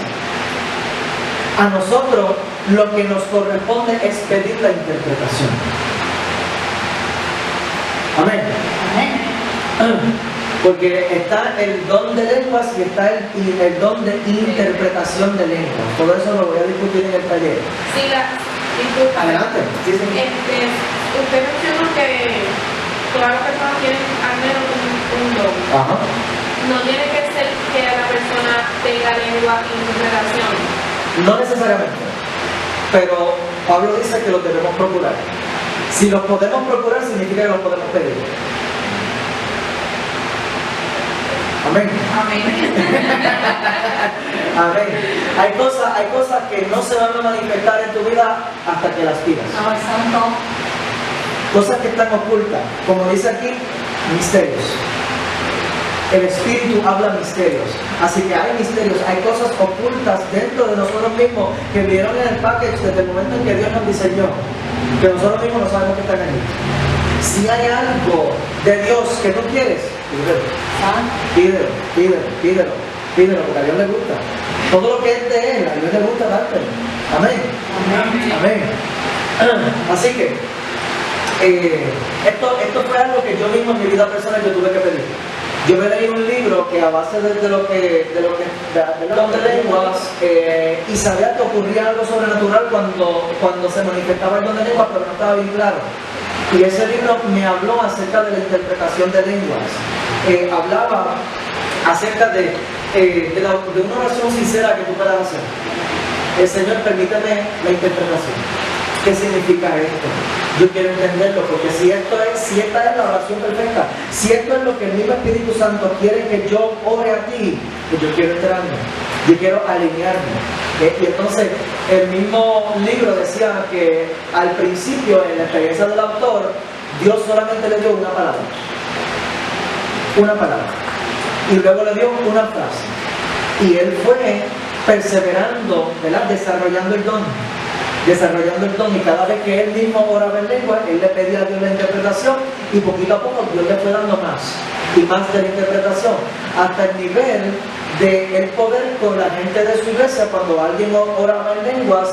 A nosotros lo que nos corresponde es pedir la interpretación. Amén. Amén. Porque está el don de lenguas y está el don de interpretación de lenguas. Todo eso lo voy a discutir en el taller. Sí, disculpa. Adelante. Sí, sí. Usted mencionó que todas las personas tienen al menos un don. Ajá. No tiene que ser que la persona tenga lengua y interpretación. No necesariamente, pero Pablo dice que los debemos procurar. Si los podemos procurar, significa que los podemos pedir. Amén. Amén. Amén. Hay cosas que no se van a manifestar en tu vida hasta que las pidas. No, el santo. Cosas que están ocultas, como dice aquí, misterios. El Espíritu habla misterios. Así que hay misterios, hay cosas ocultas dentro de nosotros mismos que vinieron en el package desde el momento en que Dios nos diseñó, que nosotros mismos no sabemos que están ahí. Si hay algo de Dios que tú quieres, pídelo, porque a Dios le gusta. Todo lo que es de Él, a Dios le gusta dártelo. Amén. Amén. Así que esto fue algo que yo mismo en mi vida personal yo tuve que pedir. Yo me leí un libro que a base de don de lenguas y sabía que ocurría algo sobrenatural cuando se manifestaba el don de lenguas, pero no estaba bien claro. Y ese libro me habló acerca de la interpretación de lenguas. Hablaba acerca de una oración sincera que tú puedas hacer. Señor, permíteme la interpretación. ¿Qué significa esto? Yo quiero entenderlo, porque si esta es la oración perfecta, si esto es lo que el mismo Espíritu Santo quiere que yo ore a ti, pues yo quiero enterarme, yo quiero alinearme. Y entonces el mismo libro decía que al principio, en la experiencia del autor, Dios solamente le dio una palabra, y luego le dio una frase, y él fue perseverando, ¿verdad? Desarrollando el don, y cada vez que él mismo oraba en lengua, él le pedía a Dios la interpretación, y poquito a poco Dios le fue dando más y más de la interpretación, hasta el nivel de el poder con la gente de su iglesia. Cuando alguien oraba en lenguas,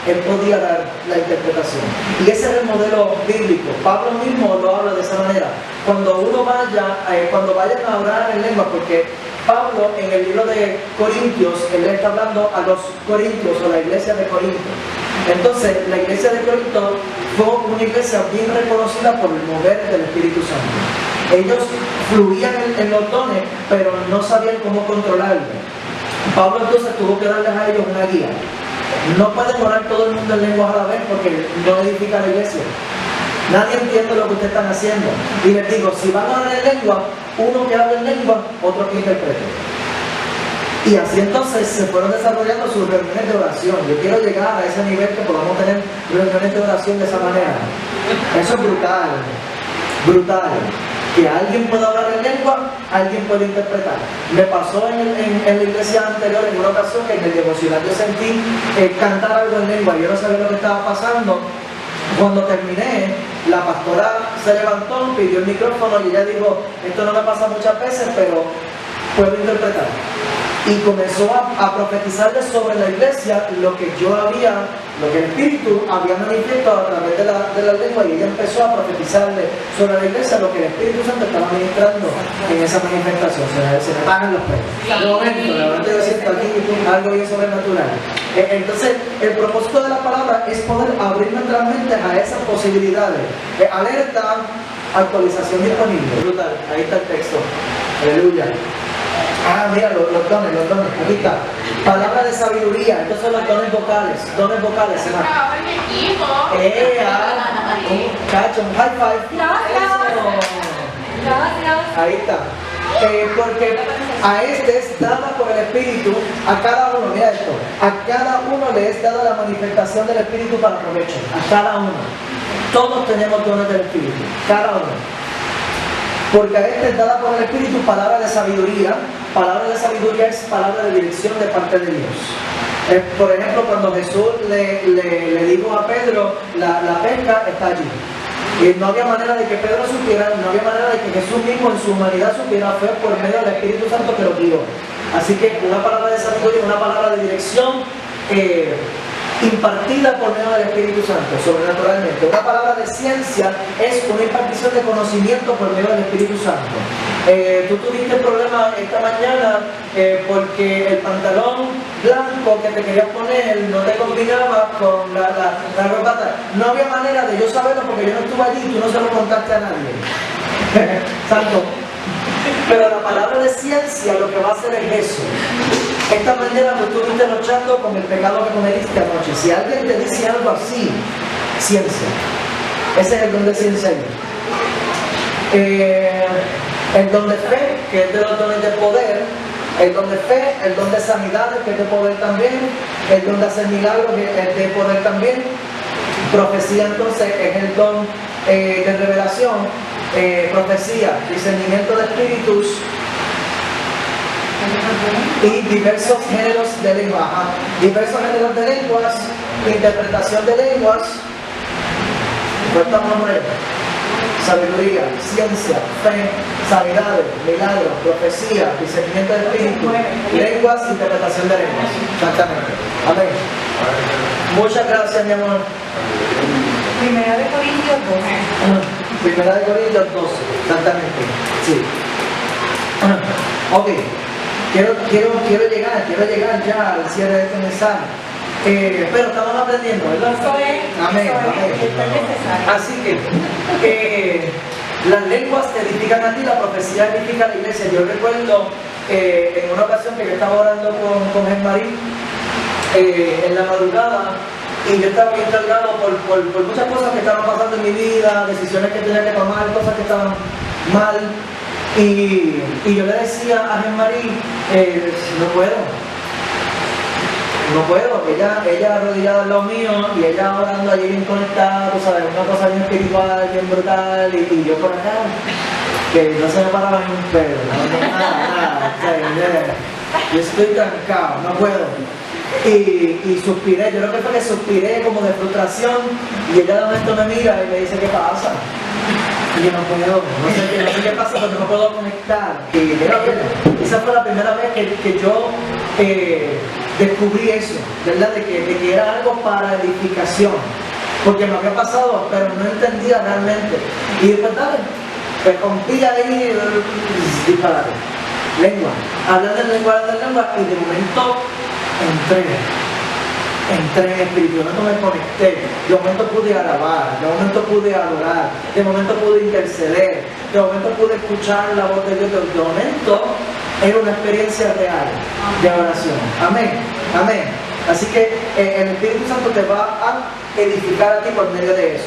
él podía dar la interpretación. Y ese es el modelo bíblico. Pablo mismo lo habla de esa manera. Cuando vayan a orar en lenguas, porque Pablo en el libro de Corintios, él está hablando a los corintios o la iglesia de Corinto. Entonces, la iglesia de Corinto fue una iglesia bien reconocida por el mover del Espíritu Santo. Ellos fluían en los dones, pero no sabían cómo controlarlo. Pablo entonces tuvo que darles a ellos una guía. No pueden orar todo el mundo en lenguas a la vez porque no edifica la iglesia. Nadie entiende lo que ustedes están haciendo. Y les digo, si van a orar en lengua, uno que habla en lengua, otro que interprete. Y así entonces se fueron desarrollando sus reuniones de oración. Yo quiero llegar a ese nivel que podamos tener reuniones de oración de esa manera. Eso es brutal, brutal. Que alguien pueda hablar en lengua, alguien puede interpretar. Me pasó en la iglesia anterior en una ocasión que en el devocional yo sentí cantar algo en lengua. Yo no sabía lo que estaba pasando. Cuando terminé, la pastora se levantó, pidió el micrófono y ella dijo, esto no me pasa muchas veces, pero puedo interpretar. Y comenzó a profetizarle sobre la iglesia lo que el Espíritu había manifestado a través de la lengua, y ella empezó a profetizarle sobre la iglesia lo que el Espíritu Santo estaba ministrando en esa manifestación. Se me pagan los pelos. De momento yo siento aquí algo bien sobrenatural. Entonces, el propósito de la palabra es poder abrir nuestras mentes a esas posibilidades. Alerta, actualización disponible. Brutal, ahí está el texto. Aleluya. Ah, mira, los dones, aquí está. Palabra de sabiduría, estos son los dones vocales, Eso hermano. trabajo en equipo. Un cacho, un high five. Gracias. Ahí está. Porque a este es dada por el Espíritu, a cada uno, mira esto, a cada uno le es dada la manifestación del Espíritu para provecho, a cada uno. Todos tenemos dones del Espíritu, cada uno. Porque a este es dada por el Espíritu palabra de sabiduría. Palabra de sabiduría es palabra de dirección de parte de Dios. Por ejemplo, cuando Jesús le dijo a Pedro, la pesca está allí. Y no había manera de que Pedro supiera, no había manera de que Jesús mismo en su humanidad supiera, fue por medio del Espíritu Santo que lo guió. Así que una palabra de sabiduría, una palabra de dirección impartida por medio del Espíritu Santo, sobrenaturalmente. Una palabra de ciencia es una impartición de conocimiento por medio del Espíritu Santo. Tú tuviste problema esta mañana porque el pantalón blanco que te querías poner no te combinaba con la ropa. No había manera de yo saberlo porque yo no estuve allí y tú no se lo contaste a nadie. Santo. Pero la palabra de ciencia lo que va a hacer es eso. Esta mañana tú estuviste luchando con el pecado que cometiste anoche. Si alguien te dice algo así, ciencia. Ese es el don de ciencia ahí. El don de fe, que es de los dones de poder. El don de fe, el don de sanidad, que es de poder también. El don de hacer milagros, que es de poder también. Profecía entonces es el don de revelación. Profecía, discernimiento de espíritus y diversos géneros de lengua. Diversos géneros de lenguas, interpretación de lenguas. ¿Cuántos nombres? Sabiduría, ciencia, fe, sanidades, milagros, profecía, discernimiento de espíritu, lenguas, interpretación de lenguas. Exactamente. Amén. Muchas gracias, mi amor. Primera de Corintios 12. Primera de Corintios 12, exactamente. Sí. Ok. Quiero llegar ya al cierre de este mensaje. Pero estamos aprendiendo, ¿verdad? Amén. Así que las lenguas te edifican a ti, la profecía edifica a la iglesia. Yo recuerdo en una ocasión que yo estaba orando con Jean-Marie en la madrugada, y yo estaba bien cargado por muchas cosas que estaban pasando en mi vida, decisiones que tenía que tomar, cosas que estaban mal. Y yo le decía a Jean-Marie, no puedo, ella arrodillada al lado mío y ella orando allí bien conectada, tú sabes, una cosa bien espiritual, bien brutal, y yo por acá, que no se me paraba ni un pelo, nada, yo estoy trancado, no puedo. Y suspiré, yo creo que fue que suspiré como de frustración, y ella de momento me mira y me dice, ¿qué pasa? Y yo no puedo, no sé qué pasa porque no puedo conectar. Y mira, esa fue la primera vez que yo descubrí eso, ¿verdad? De que era algo para edificación, porque me había pasado, pero no entendía realmente. Y después, dale, me rompí ahí, disparate, lengua, hablando en lengua, y de momento entré. entré en espíritu, de momento me conecté, de momento pude alabar, de momento pude adorar, de momento pude interceder, de momento pude escuchar la voz de Dios, de momento era una experiencia real de adoración. Amén, amén. Así que el Espíritu Santo te va a edificar a ti por medio de eso.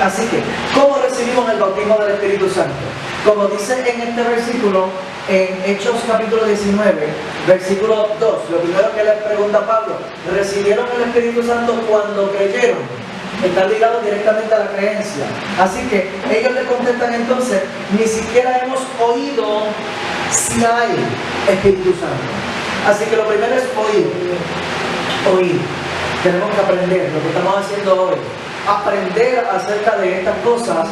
Así que, ¿cómo recibimos el bautismo del Espíritu Santo? Como dice en este versículo, en Hechos capítulo 19, versículo 2, lo primero que le pregunta Pablo, ¿recibieron el Espíritu Santo cuando creyeron? Está ligado directamente a la creencia. Así que ellos le contestan entonces, ni siquiera hemos oído si hay Espíritu Santo. Así que lo primero es oír. Tenemos que aprender lo que estamos haciendo hoy. Aprender acerca de estas cosas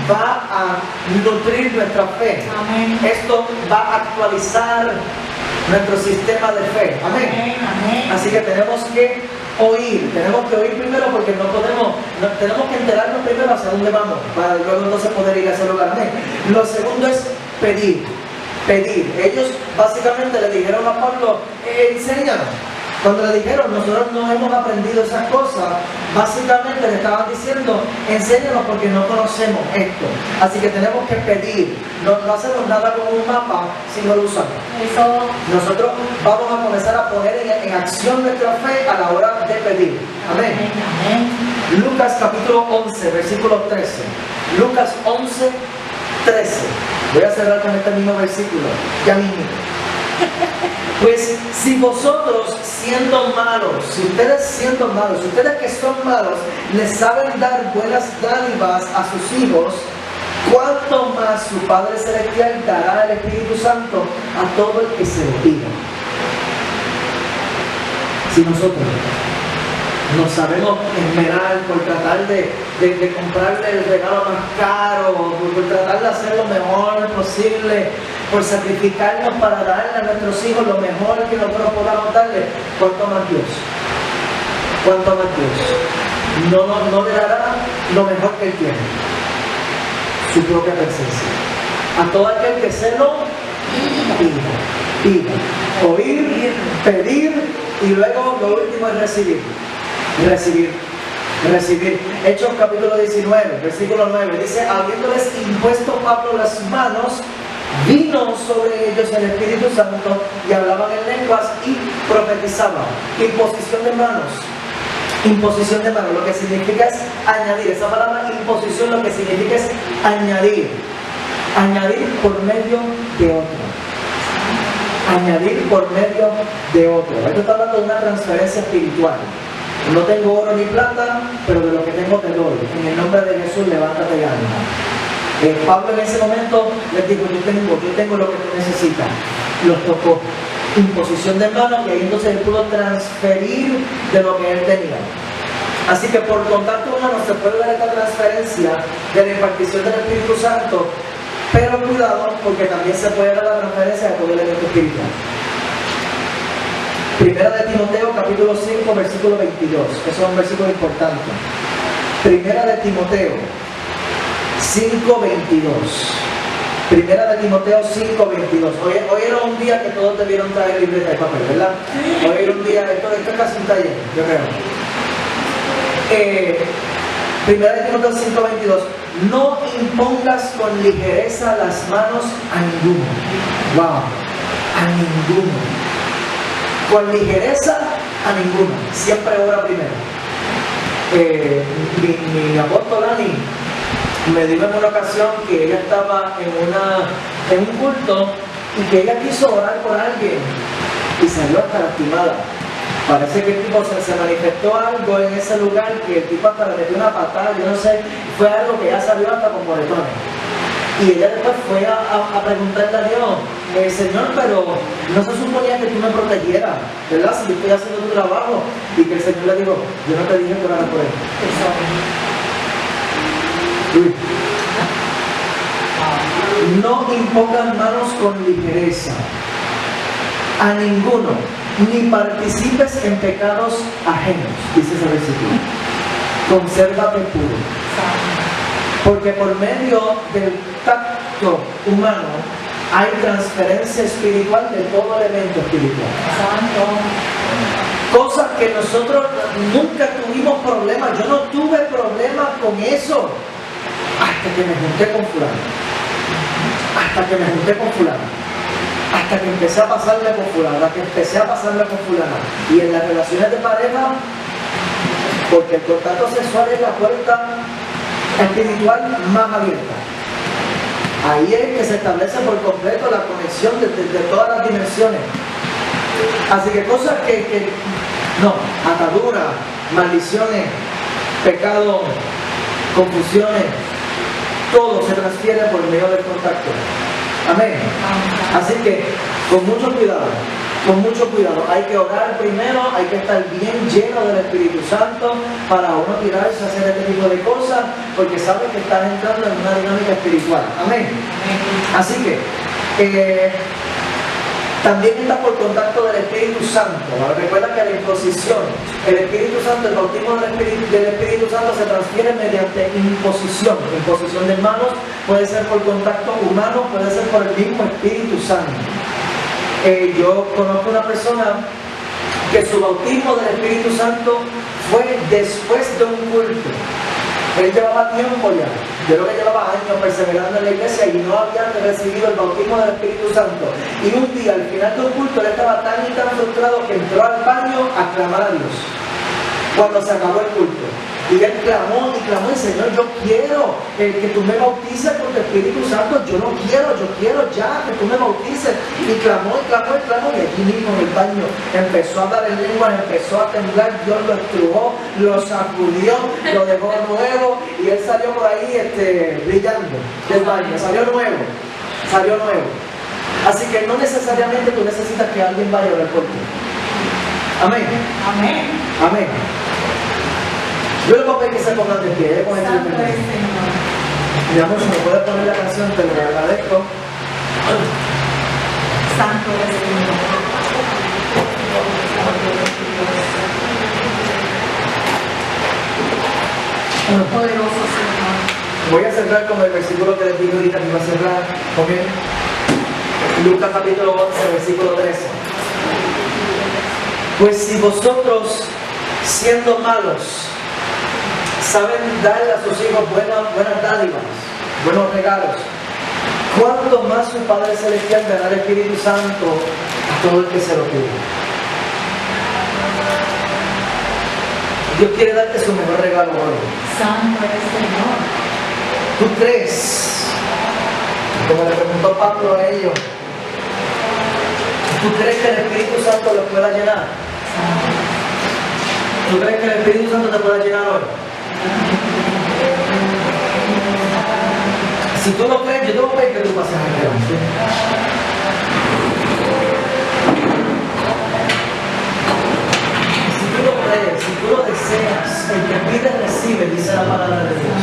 va a nutrir nuestra fe. Amén. Esto va a actualizar nuestro sistema de fe. Amén. Amén. Así que tenemos que oír primero porque tenemos que enterarnos primero hacia dónde vamos para luego entonces poder ir a ese lugar. Amén. Lo segundo es pedir. Ellos básicamente le dijeron a Pablo, enséñanos. Cuando le dijeron, nosotros no hemos aprendido esas cosas, básicamente le estaban diciendo, enséñanos porque no conocemos esto. Así que tenemos que pedir. No hacemos nada con un mapa si no lo usamos. Eso. Nosotros vamos a comenzar a poner en acción nuestra fe a la hora de pedir. Amén. Amén. Lucas capítulo 11, versículo 13. Lucas 11, 13. Voy a cerrar con este mismo versículo. Ya mismo. Pues si vosotros siendo malos, si ustedes que son malos, les saben dar buenas dádivas a sus hijos, ¿cuánto más su Padre Celestial dará el Espíritu Santo a todo el que se lo pida? Si nosotros nos sabemos esmerar por tratar de comprarle el regalo más caro, por tratar de hacer lo mejor posible, por sacrificarnos para darle a nuestros hijos lo mejor que nosotros podamos darle, ¿cuánto más Dios? ¿Cuánto más Dios? No le dará lo mejor que Él tiene, su propia presencia. A todo aquel que se lo pida. Oír, pedir y luego lo último es recibir. Hechos capítulo 19, versículo 9, dice, habiéndoles impuesto Pablo las manos, vino sobre ellos el Espíritu Santo y hablaban en lenguas y profetizaban. Imposición de manos, lo que significa es añadir. Esa palabra imposición lo que significa es añadir por medio de otro. Esto está hablando de una transferencia espiritual. No tengo oro ni plata, pero de lo que tengo te doy. En el nombre de Jesús, levántate y anda. Pablo en ese momento les dijo, yo tengo lo que tú necesitas. Los tocó. Imposición de manos y ahí entonces él pudo transferir de lo que él tenía. Así que por contacto humano se puede dar esta transferencia de la impartición del Espíritu Santo, pero cuidado porque también se puede dar la transferencia de todo el elemento espiritual. Primera de Timoteo, capítulo 5, versículo 22. Eso es un versículo importante. Primera de Timoteo 5, 22. Primera de Timoteo 5, 22. Hoy era un día que todos debieron traer libreta de papel, ¿verdad? Hoy era un día, esto es casi un taller, yo creo. Primera de Timoteo 5, 22. No impongas con ligereza las manos a ninguno. Wow, a ninguno. Con ligereza a ninguno. Siempre ora primero. Mi apóstol Ani me dijo en una ocasión que ella estaba en un culto y que ella quiso orar por alguien y salió hasta lastimada. Parece que el tipo se manifestó algo en ese lugar que el tipo hasta le metió una patada, yo no sé, fue algo que ya salió hasta con moretones. Y ella después fue a preguntarle a Dios, Señor, pero no se suponía que tú me protegieras, ¿verdad? Si yo estoy haciendo tu trabajo. Y que el Señor le dijo, yo no te dije que oraras por él. No impongan manos con ligereza a ninguno, ni participes en pecados ajenos, dice ese versículo. Consérvate puro. Porque por medio del tacto humano hay transferencia espiritual de todo elemento espiritual. Cosas que nosotros nunca tuvimos problemas. Yo no tuve problemas con eso hasta que me junté con fulano. Hasta que me junté con fulano. Hasta que empecé a pasarme con fulano. Hasta que empecé a pasarme con fulana. Y en las relaciones de pareja, porque el contacto sexual es la puerta espiritual más abierta. Ahí es que se establece por completo la conexión de todas las dimensiones. Así que cosas no, ataduras, maldiciones, pecados, confusiones, todo se transfiere por medio del contacto. Amén. Así que con mucho cuidado, hay que orar primero, hay que estar bien lleno del Espíritu Santo para uno tirarse a hacer este tipo de cosas, porque sabes que estás entrando en una dinámica espiritual. Amén. Así que también está por contacto del Espíritu Santo. Recuerda que la imposición, el Espíritu Santo, el bautismo del Espíritu Santo se transfiere mediante imposición de manos, puede ser por contacto humano, puede ser por el mismo Espíritu Santo. Yo conozco una persona que su bautismo del Espíritu Santo fue después de un culto. Él llevaba tiempo ya, yo creo que llevaba años perseverando en la iglesia y no había recibido el bautismo del Espíritu Santo. Y un día, al final de un culto, él estaba tan y tan frustrado que entró al baño a clamar a Dios cuando se acabó el culto. Y él clamó y clamó, y Señor, yo quiero que tú me bautices con tu Espíritu Santo, yo quiero ya que tú me bautices. Y clamó, y allí mismo en el baño empezó a dar en lenguas, empezó a temblar, Dios lo estrujó, lo sacudió, lo dejó nuevo, y él salió por ahí brillando del baño, salió nuevo. Así que no necesariamente tú necesitas que alguien vaya a orar por ti. Amén. Amén. Yo le voy a pedir que se pongan de pie, con este Santo es el Señor. Mi amor, si me puedes poner la canción, te lo agradezco. Santo es el Señor. Poderoso Señor. Voy a cerrar con el versículo que les dije ahorita que iba a cerrar. ¿Ok? Lucas capítulo 11, versículo 13. Pues si vosotros, siendo malos, saben darle a sus hijos buenas dádivas, buenos regalos, ¿cuánto más su Padre Celestial dará el Espíritu Santo a todo el que se lo pide? Dios quiere darte su mejor regalo hoy. Santo es el Señor. ¿Tú crees? Como le preguntó Pablo a ellos, ¿tú crees que el Espíritu Santo los pueda llenar? ¿Tú crees que el Espíritu Santo te pueda llenar hoy? Si tú no crees, yo te voy a pedir que tú pases adelante. Si tú lo crees, si tú lo deseas, el que pide recibe, dice la palabra de Dios.